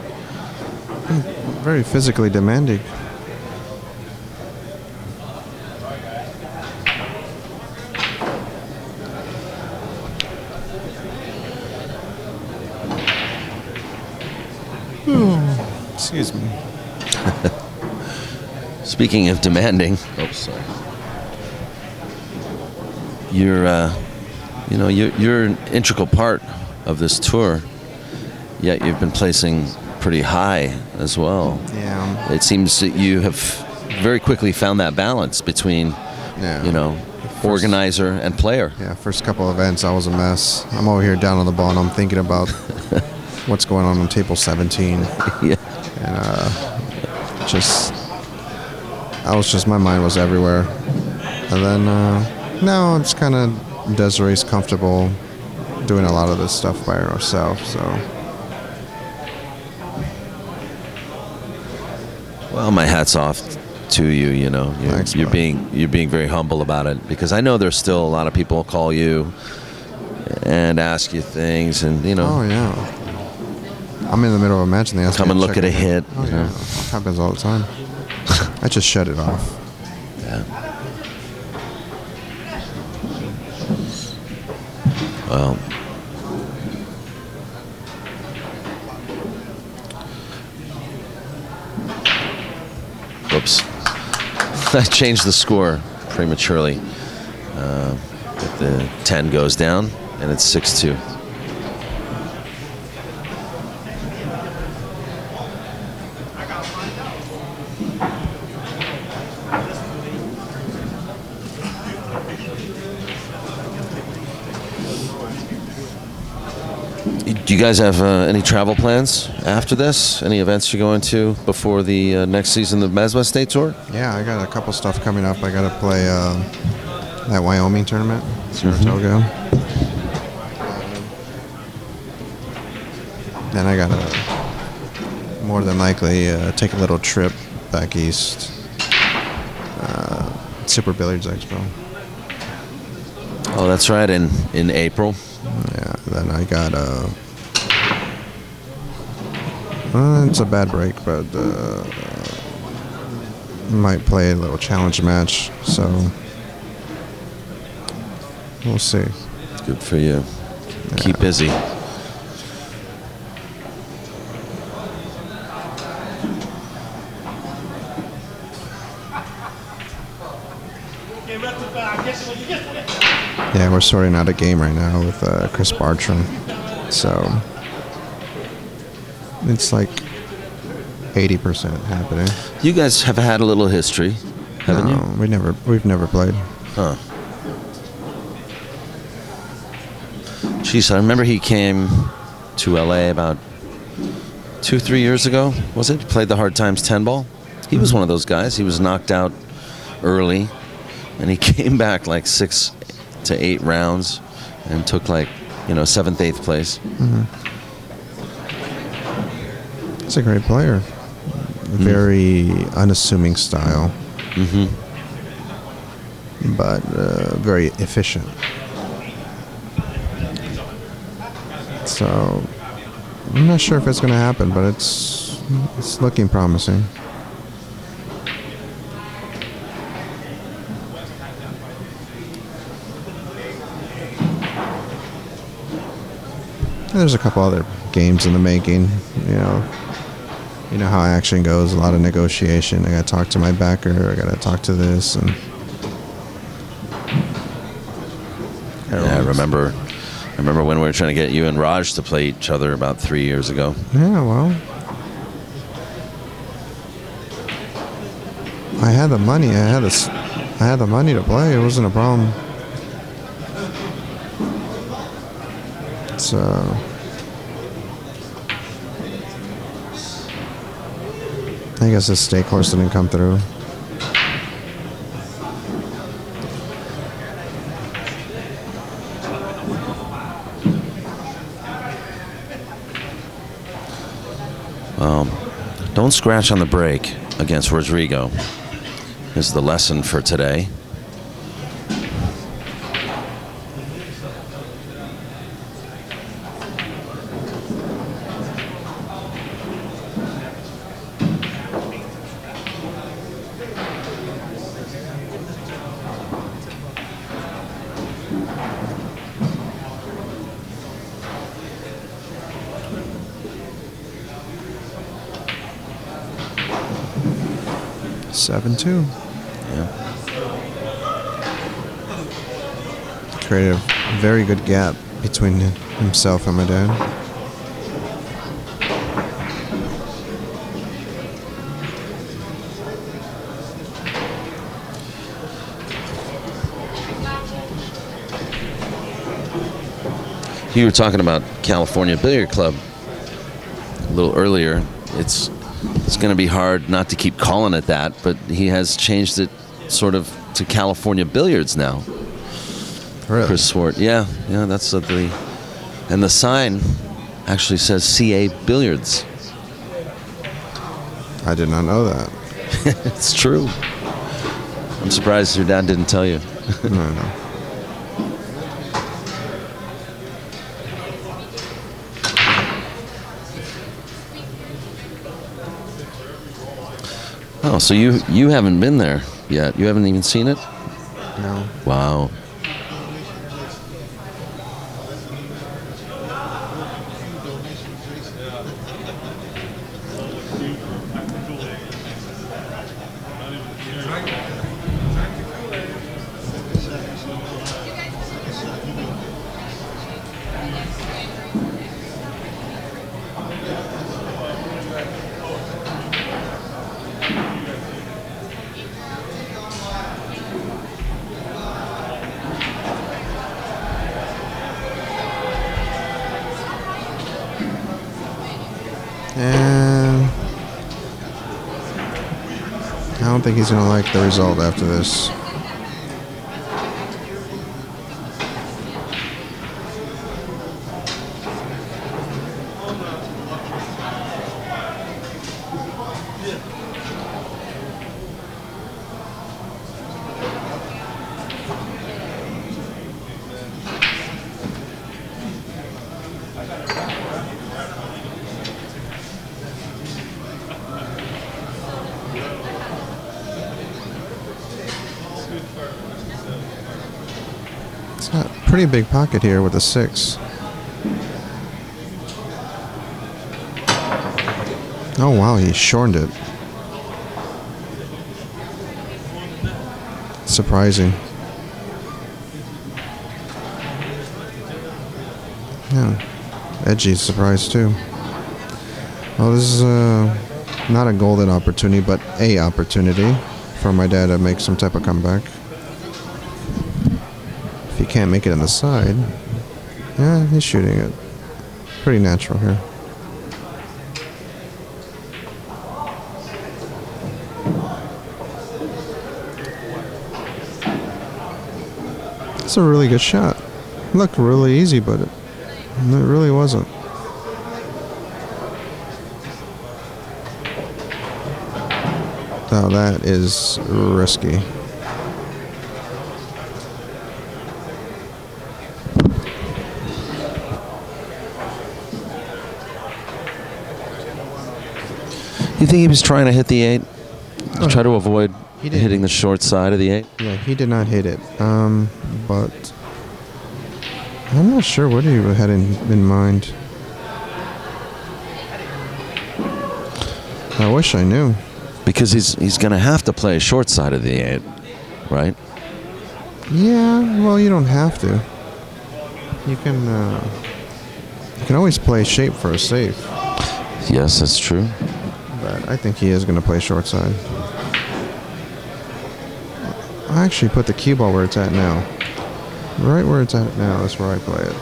Very physically demanding. Excuse me. Speaking of demanding, sorry. You're an integral part of this tour. Yet you've been placing pretty high as well. Yeah. It seems that you have very quickly found that balance between, you know, organizer and player. Yeah, first couple events, I was a mess. I'm over here down on the ball, and I'm thinking about what's going on table 17. Yeah. And my mind was everywhere. And then now it's kind of Desiree's comfortable doing a lot of this stuff by herself, so. Well, my hat's off to you. You know, Thanks, you're being very humble about it, because I know there's still a lot of people call you and ask you things, and you know. Oh yeah. I'm in the middle of a match and they ask me come to and look check at a it. hit. Oh yeah, it happens all the time. I just shut it off. Yeah. Well. Whoops. I changed the score prematurely. The 10 goes down, and it's 6-2. Do you guys have any travel plans after this? Any events you're going to before the next season of the MZWST Tour? Yeah, I got a couple stuff coming up. I got to play that Wyoming tournament, Saratoga. Then I got to more than likely take a little trip back east. Super Billiards Expo. Oh, that's right, in April. Yeah, then I got it's a bad break, but might play a little challenge match, so we'll see. Good for you. Yeah. Keep busy. Yeah, we're sorting out a game right now with Chris Bartram, so it's like 80% happening. You guys have had a little history, haven't you? We've never played. Huh. Jeez, I remember he came to LA about 2-3 years ago, was it? He played the Hard Times 10 ball. He was one of those guys. He was knocked out early, and he came back like 6 to 8 rounds and took like, 7th, 8th place. He's a great player. Very unassuming style. But very efficient. So I'm not sure if it's going to happen, but it's looking promising. There's a couple other games in the making, You know how action goes, a lot of negotiation. I got to talk to my backer, I got to talk to this. And yeah, I remember when we were trying to get you and Raj to play each other about 3 years ago. Yeah, well, I had the money. I had the money to play. It wasn't a problem. So I guess the stake horse didn't come through. Don't scratch on the brake against Rodrigo is the lesson for today. Seven two. Yeah. Created a very good gap between himself and my dad. You were talking about California Billiard Club a little earlier. It's going to be hard not to keep calling it that, but he has changed it sort of to California Billiards now. Really? Chris Swart. Yeah, that's the... And the sign actually says CA Billiards. I did not know that. It's true. I'm surprised your dad didn't tell you. No. Oh, so you haven't been there yet. You haven't even seen it? No. Wow. And I don't think he's going to like the result after this. Pretty big pocket here with a 6. Oh wow, he shortened it. Surprising. Yeah, Edgie's surprised too. Well, this is not a golden opportunity, but a opportunity for my dad to make some type of comeback. He can't make it on the side. Yeah, he's shooting it. Pretty natural here. It's a really good shot. It looked really easy, but it really wasn't. Now that is risky. You think he was trying to hit the 8? To try to avoid hitting the short side of the 8? Yeah, he did not hit it. But I'm not sure what he had in mind. I wish I knew. Because he's going to have to play a short side of the 8, right? Yeah, well, you don't have to. You can always play shape for a safe. Yes, that's true. But I think he is going to play short side. I actually put the cue ball where it's at now. Right where it's at now, that's where I play it.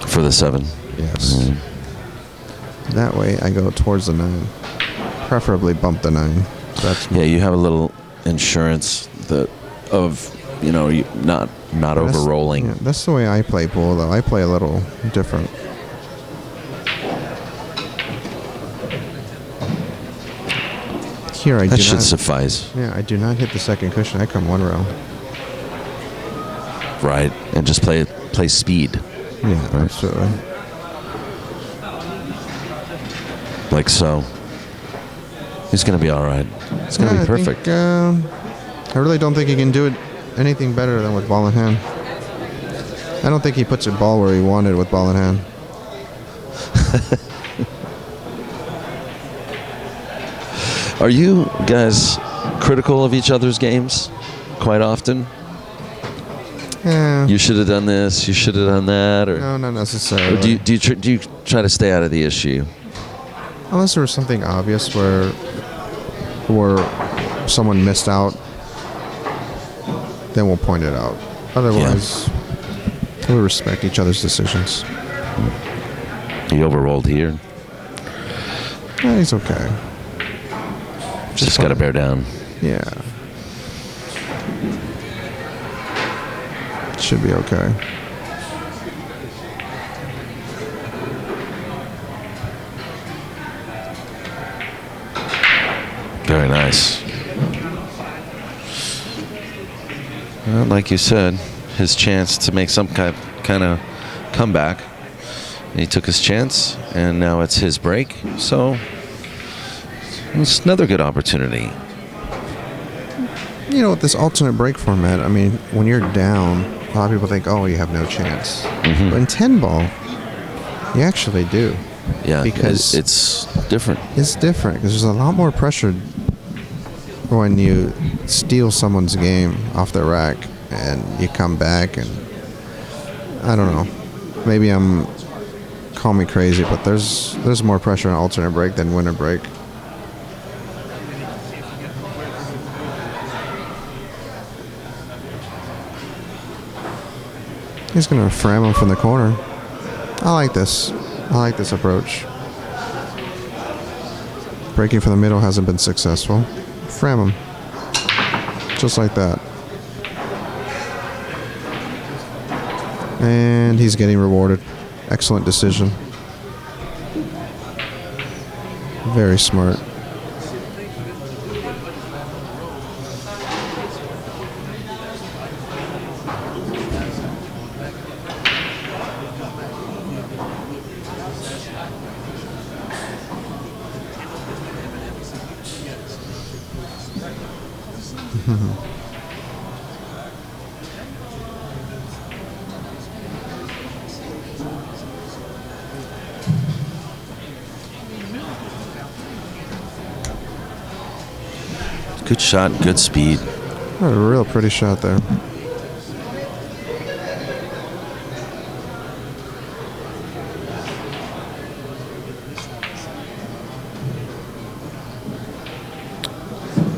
For the 7? Yes. That way I go towards the 9. Preferably bump the 9. Yeah, you have a little insurance of you not over-rolling. Yeah, that's the way I play pool, though. I play a little different. Here I that should suffice. Yeah, I do not hit the second cushion. I come 1 row. Right, and just play speed. Yeah, right? Absolutely. Like so. He's going to be all right. It's going to be perfect. I really don't think he can do it anything better than with ball in hand. I don't think he puts a ball where he wanted with ball in hand. Are you guys critical of each other's games quite often? Yeah. You should have done this. You should have done that. Or no, not necessarily. Or do you try to stay out of the issue? Unless there was something obvious where someone missed out, then we'll point it out. Otherwise, we respect each other's decisions. He overrolled here. Yeah, he's okay. Just got to bear down. Yeah. Should be okay. Very nice. Well, like you said, his chance to make some kind of comeback. And he took his chance, and now it's his break. So it's another good opportunity. You know, with this alternate break format, I mean, when you're down, a lot of people think, oh, you have no chance. Mm-hmm. But in 10 ball, you actually do. Yeah, because it's different. It's different because there's a lot more pressure when you steal someone's game off their rack and you come back, and I don't know. Maybe call me crazy, but there's more pressure on alternate break than winner break. He's gonna fram him from the corner. I like this. I like this approach. Breaking from the middle hasn't been successful. Fram him. Just like that. And he's getting rewarded. Excellent decision. Very smart. Good shot, good speed. A real pretty shot there.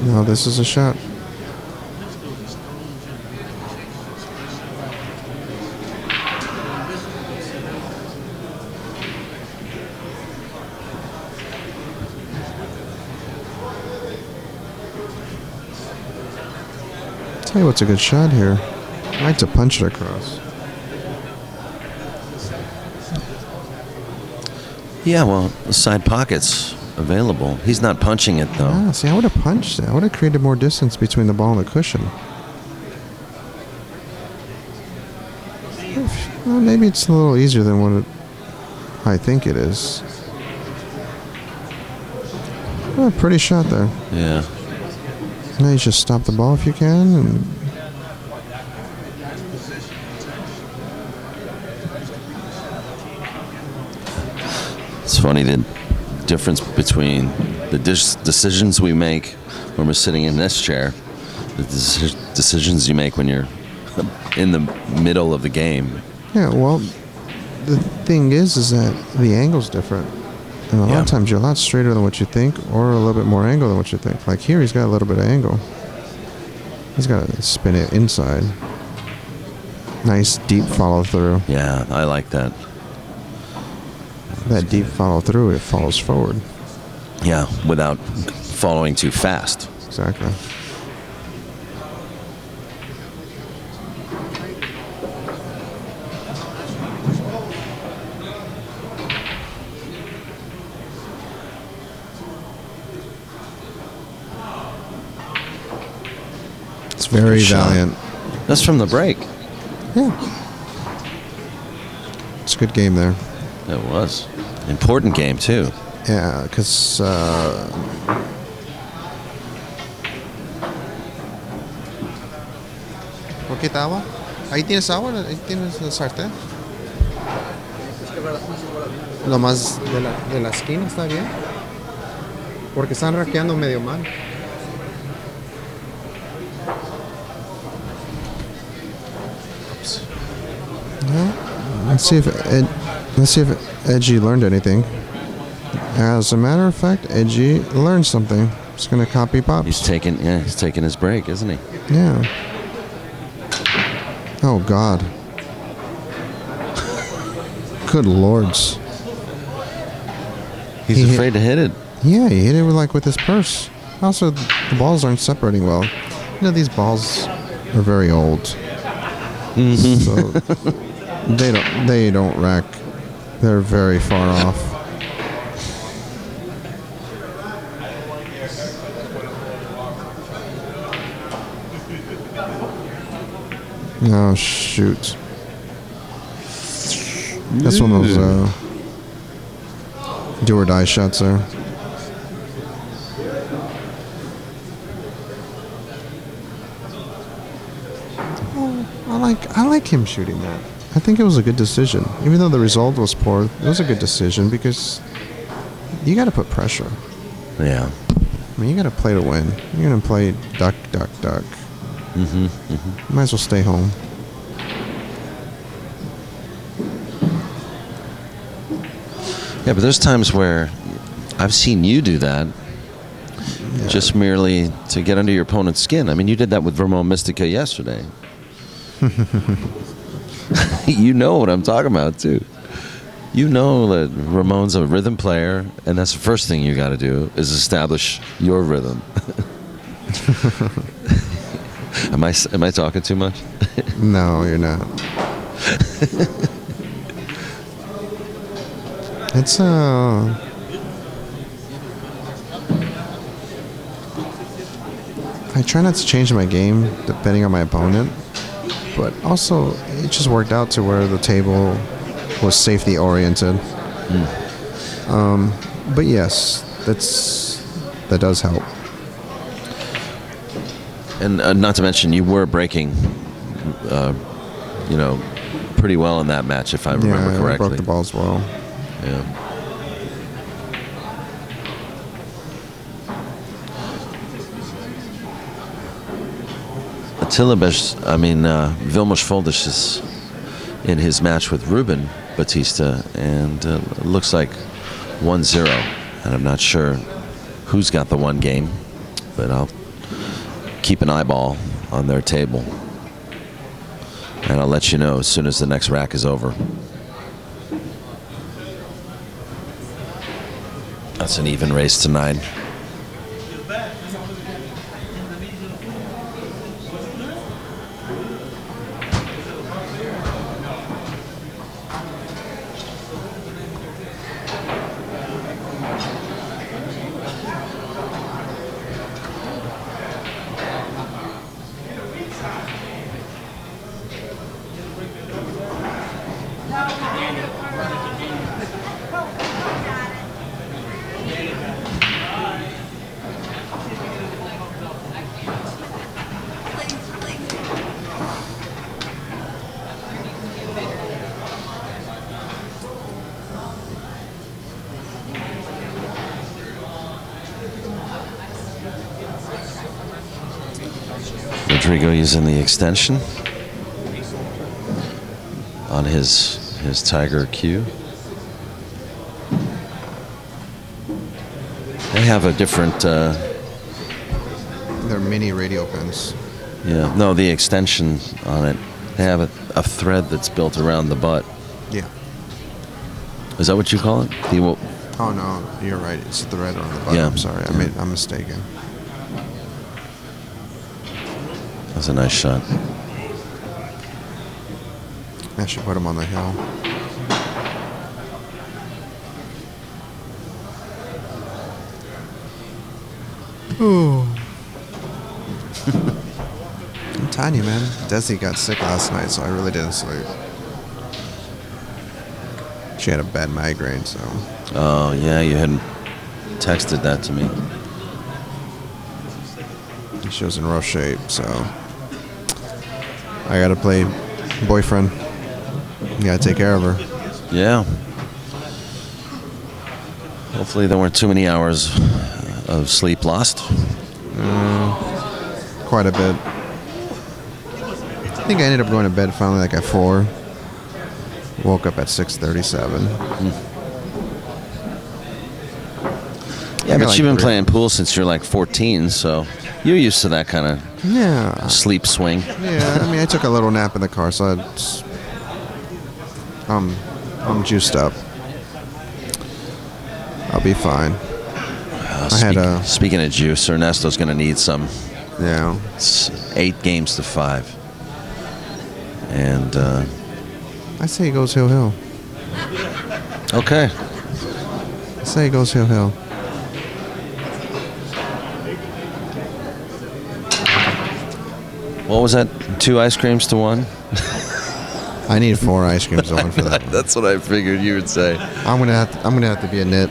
Now this is a shot. Tell you what's a good shot here. I like to punch it across. Yeah, well, the side pocket's available. He's not punching it, though. Ah, see, I would have punched it. I would have created more distance between the ball and the cushion. Well, maybe it's a little easier than what I think it is. Oh, pretty shot there. Yeah. Now you just stop the ball if you can. And it's funny the difference between the decisions we make when we're sitting in this chair, the decisions you make when you're in the middle of the game. yeah, well, the thing is that the angle's different. And a lot of times you're a lot straighter than what you think, or a little bit more angle than what you think. Like here, he's got a little bit of angle. He's got to spin it inside. Nice deep follow through. Yeah, I like that. That deep follow through, it falls forward. Yeah, without following too fast. Exactly. It's very valiant. That's from the break. Yeah. It's a good game there. It was. Important game, too. Yeah, because ¿Poquita agua? Ahí tienes agua, ahí tienes el sartén. Lo más de la esquina está bien. Porque están raqueando medio mal. Let's see if Edgie learned anything. As a matter of fact, Edgie learned something. He's gonna copy Pops. He's taking his break, isn't he? Yeah. Oh God. Good lords. He's afraid to hit it. Yeah, he hit it with his purse. Also, the balls aren't separating well. You know, these balls are very old. So they don't rack. They're very far off. Oh shoot. That's one of those do or die shots there. I like him shooting that. I think it was a good decision. Even though the result was poor, it was a good decision because you got to put pressure. Yeah. I mean, you got to play to win. You're going to play duck, duck, duck. You might as well stay home. Yeah, but there's times where I've seen you do that just merely to get under your opponent's skin. I mean, you did that with Ramon Mystica yesterday. You know what I'm talking about, too. You know that Ramon's a rhythm player, and that's the first thing you got to do is establish your rhythm. Am I talking too much? No, you're not. It's I try not to change my game depending on my opponent, but also it just worked out to where the table was safety oriented. But yes, that does help. And not to mention, you were breaking, pretty well in that match, if I remember correctly. I broke the balls well. Yeah. Vilmos Foldish is in his match with Ruben Batista, and it looks like 1-0. And I'm not sure who's got the one game, but I'll keep an eyeball on their table. And I'll let you know as soon as the next rack is over. That's an even race tonight. Rodrigo using the extension on his Tiger Q. They have a different... They're mini radio pins. Yeah, no, the extension on it. They have a thread that's built around the butt. Yeah. Is that what you call it? Oh, no, you're right. It's the thread on the butt. Yeah. I'm sorry. I'm mistaken. That's a nice shot. I should put him on the hill. Ooh. I'm telling you, man. Desi got sick last night, so I really didn't sleep. She had a bad migraine, so... Oh, yeah, you hadn't texted that to me. She was in rough shape, so... I gotta play boyfriend. You gotta take care of her. Yeah. Hopefully there weren't too many hours of sleep lost. Quite a bit. I think I ended up going to bed finally like at 4. Woke up at 6:37. Yeah, but you've been playing pool since you're like 14, so you're used to that kind of sleep swing. Yeah, I mean, I took a little nap in the car, so I'm juiced up. I'll be fine. Speaking of juice, Ernesto's going to need some. Yeah. It's 8 games to 5. And I say he goes hill. Okay. I say he goes hill. What was that? 2 ice creams to 1? I need 4 ice creams to 1 for that one. That's what I figured you would say. I'm gonna have to be a nit.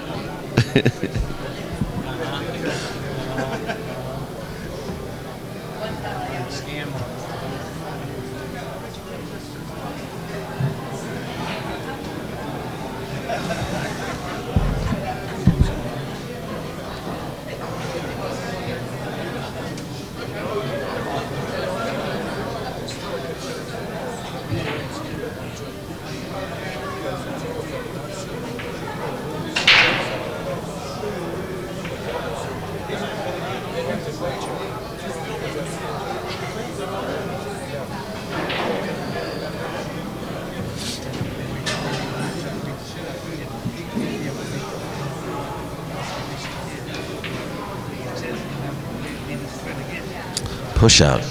Push out.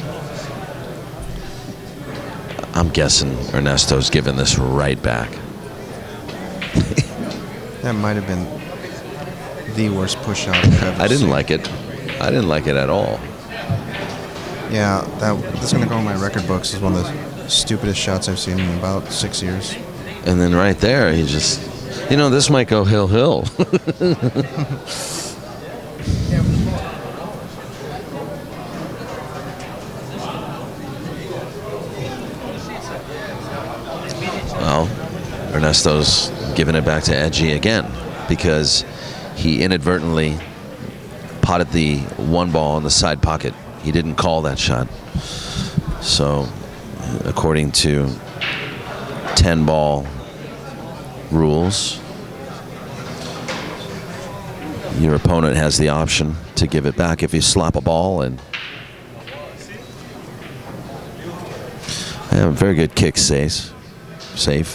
I'm guessing Ernesto's giving this right back. That might have been the worst push out I've ever I didn't seen. like it. I didn't like it at all. Yeah, that's gonna go in my record books as one of the stupidest shots I've seen in about 6 years. And then right there, he just, this might go hill. Well, Ernesto's giving it back to Edgie again because he inadvertently potted the 1 ball in the side pocket. He didn't call that shot. So, according to 10-ball rules, your opponent has the option to give it back if you slap a ball. And a very good kick safe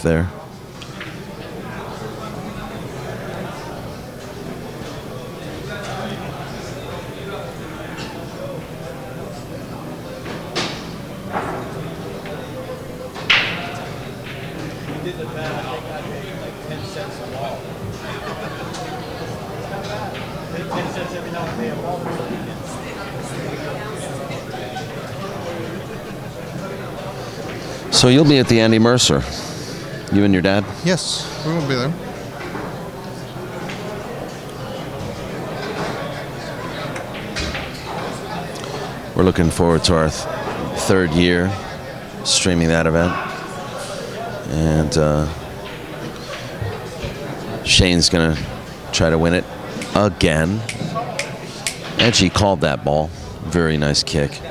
there. So you'll be at the Andy Mercer, you and your dad? Yes, we will be there. We're looking forward to our 3rd year streaming that event. And Shane's going to try to win it again. Edgie called that ball. Very nice kick.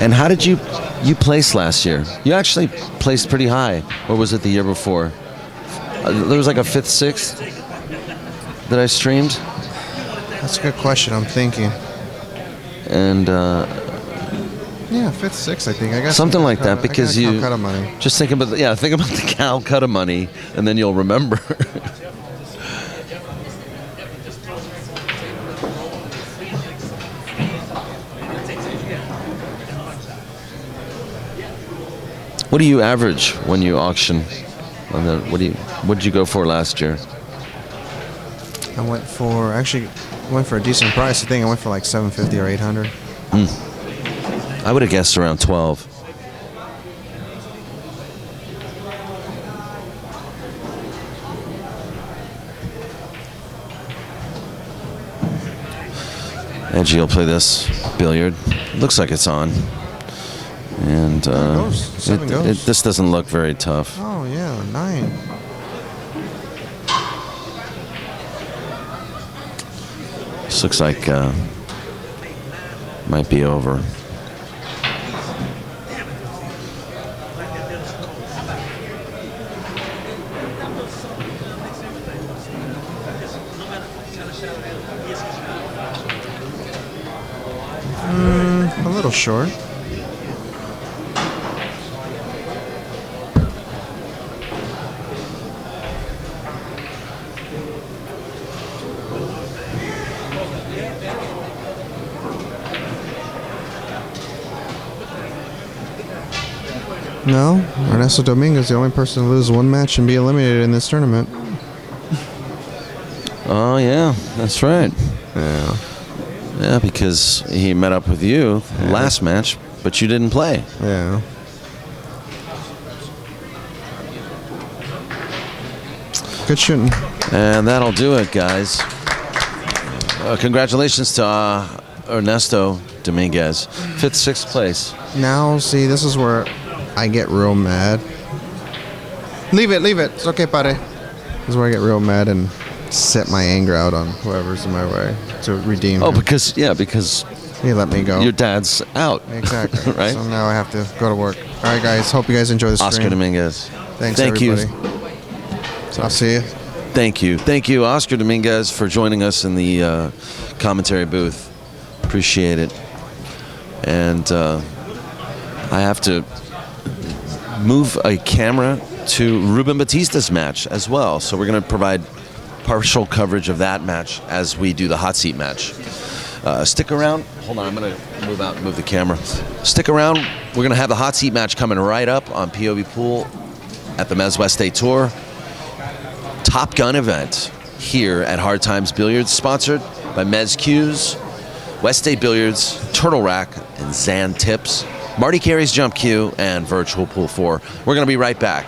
And how did you place last year? You actually placed pretty high. Or was it the year before? There was like a 5th, 6th that I streamed. That's a good question. I'm thinking. And yeah, 5th, 6th, I think. I guess something like that, because you Calcutta money. Just think about the Calcutta money, and then you'll remember. What do you average when you auction? What did you go for last year? I went for a decent price. I think I went for like $750 or $800. I would have guessed around 12. Edgie will play this billiard. Looks like it's on. And this doesn't look very tough. Oh yeah, 9. This looks like might be over. little short. No, Ernesto Dominguez, the only person to lose one match and be eliminated in this tournament. Oh, yeah, that's right. Yeah. Yeah, because he met up with you last match, but you didn't play. Yeah. Good shooting. And that'll do it, guys. Congratulations to Ernesto Dominguez. 5th, 6th place. Now, see, this is where I get real mad. Leave it. It's okay, pare. This is where I get real mad and set my anger out on whoever's in my way to redeem him. Because He let me go. your dad's out. Exactly. Right? So now I have to go to work. All right, guys. Hope you guys enjoy the stream. Oscar Dominguez. Thanks, Thank everybody. you. I'll see you. Thank you, Oscar Dominguez, for joining us in the commentary booth. Appreciate it. And I have to move a camera to Ruben Batista's match as well. So we're going to provide partial coverage of that match as we do the hot seat match. Stick around. Hold on, I'm going to move the camera. Stick around. We're going to have the hot seat match coming right up on POVPOOL at the MZWST Tour. Top Gun event here at Hard Times Billiards, sponsored by Mezz Cues, West State Billiards, Turtle Rack, and Zan Tips, Marty Carey's Jump Cue, and Virtual Pool 4. We're going to be right back.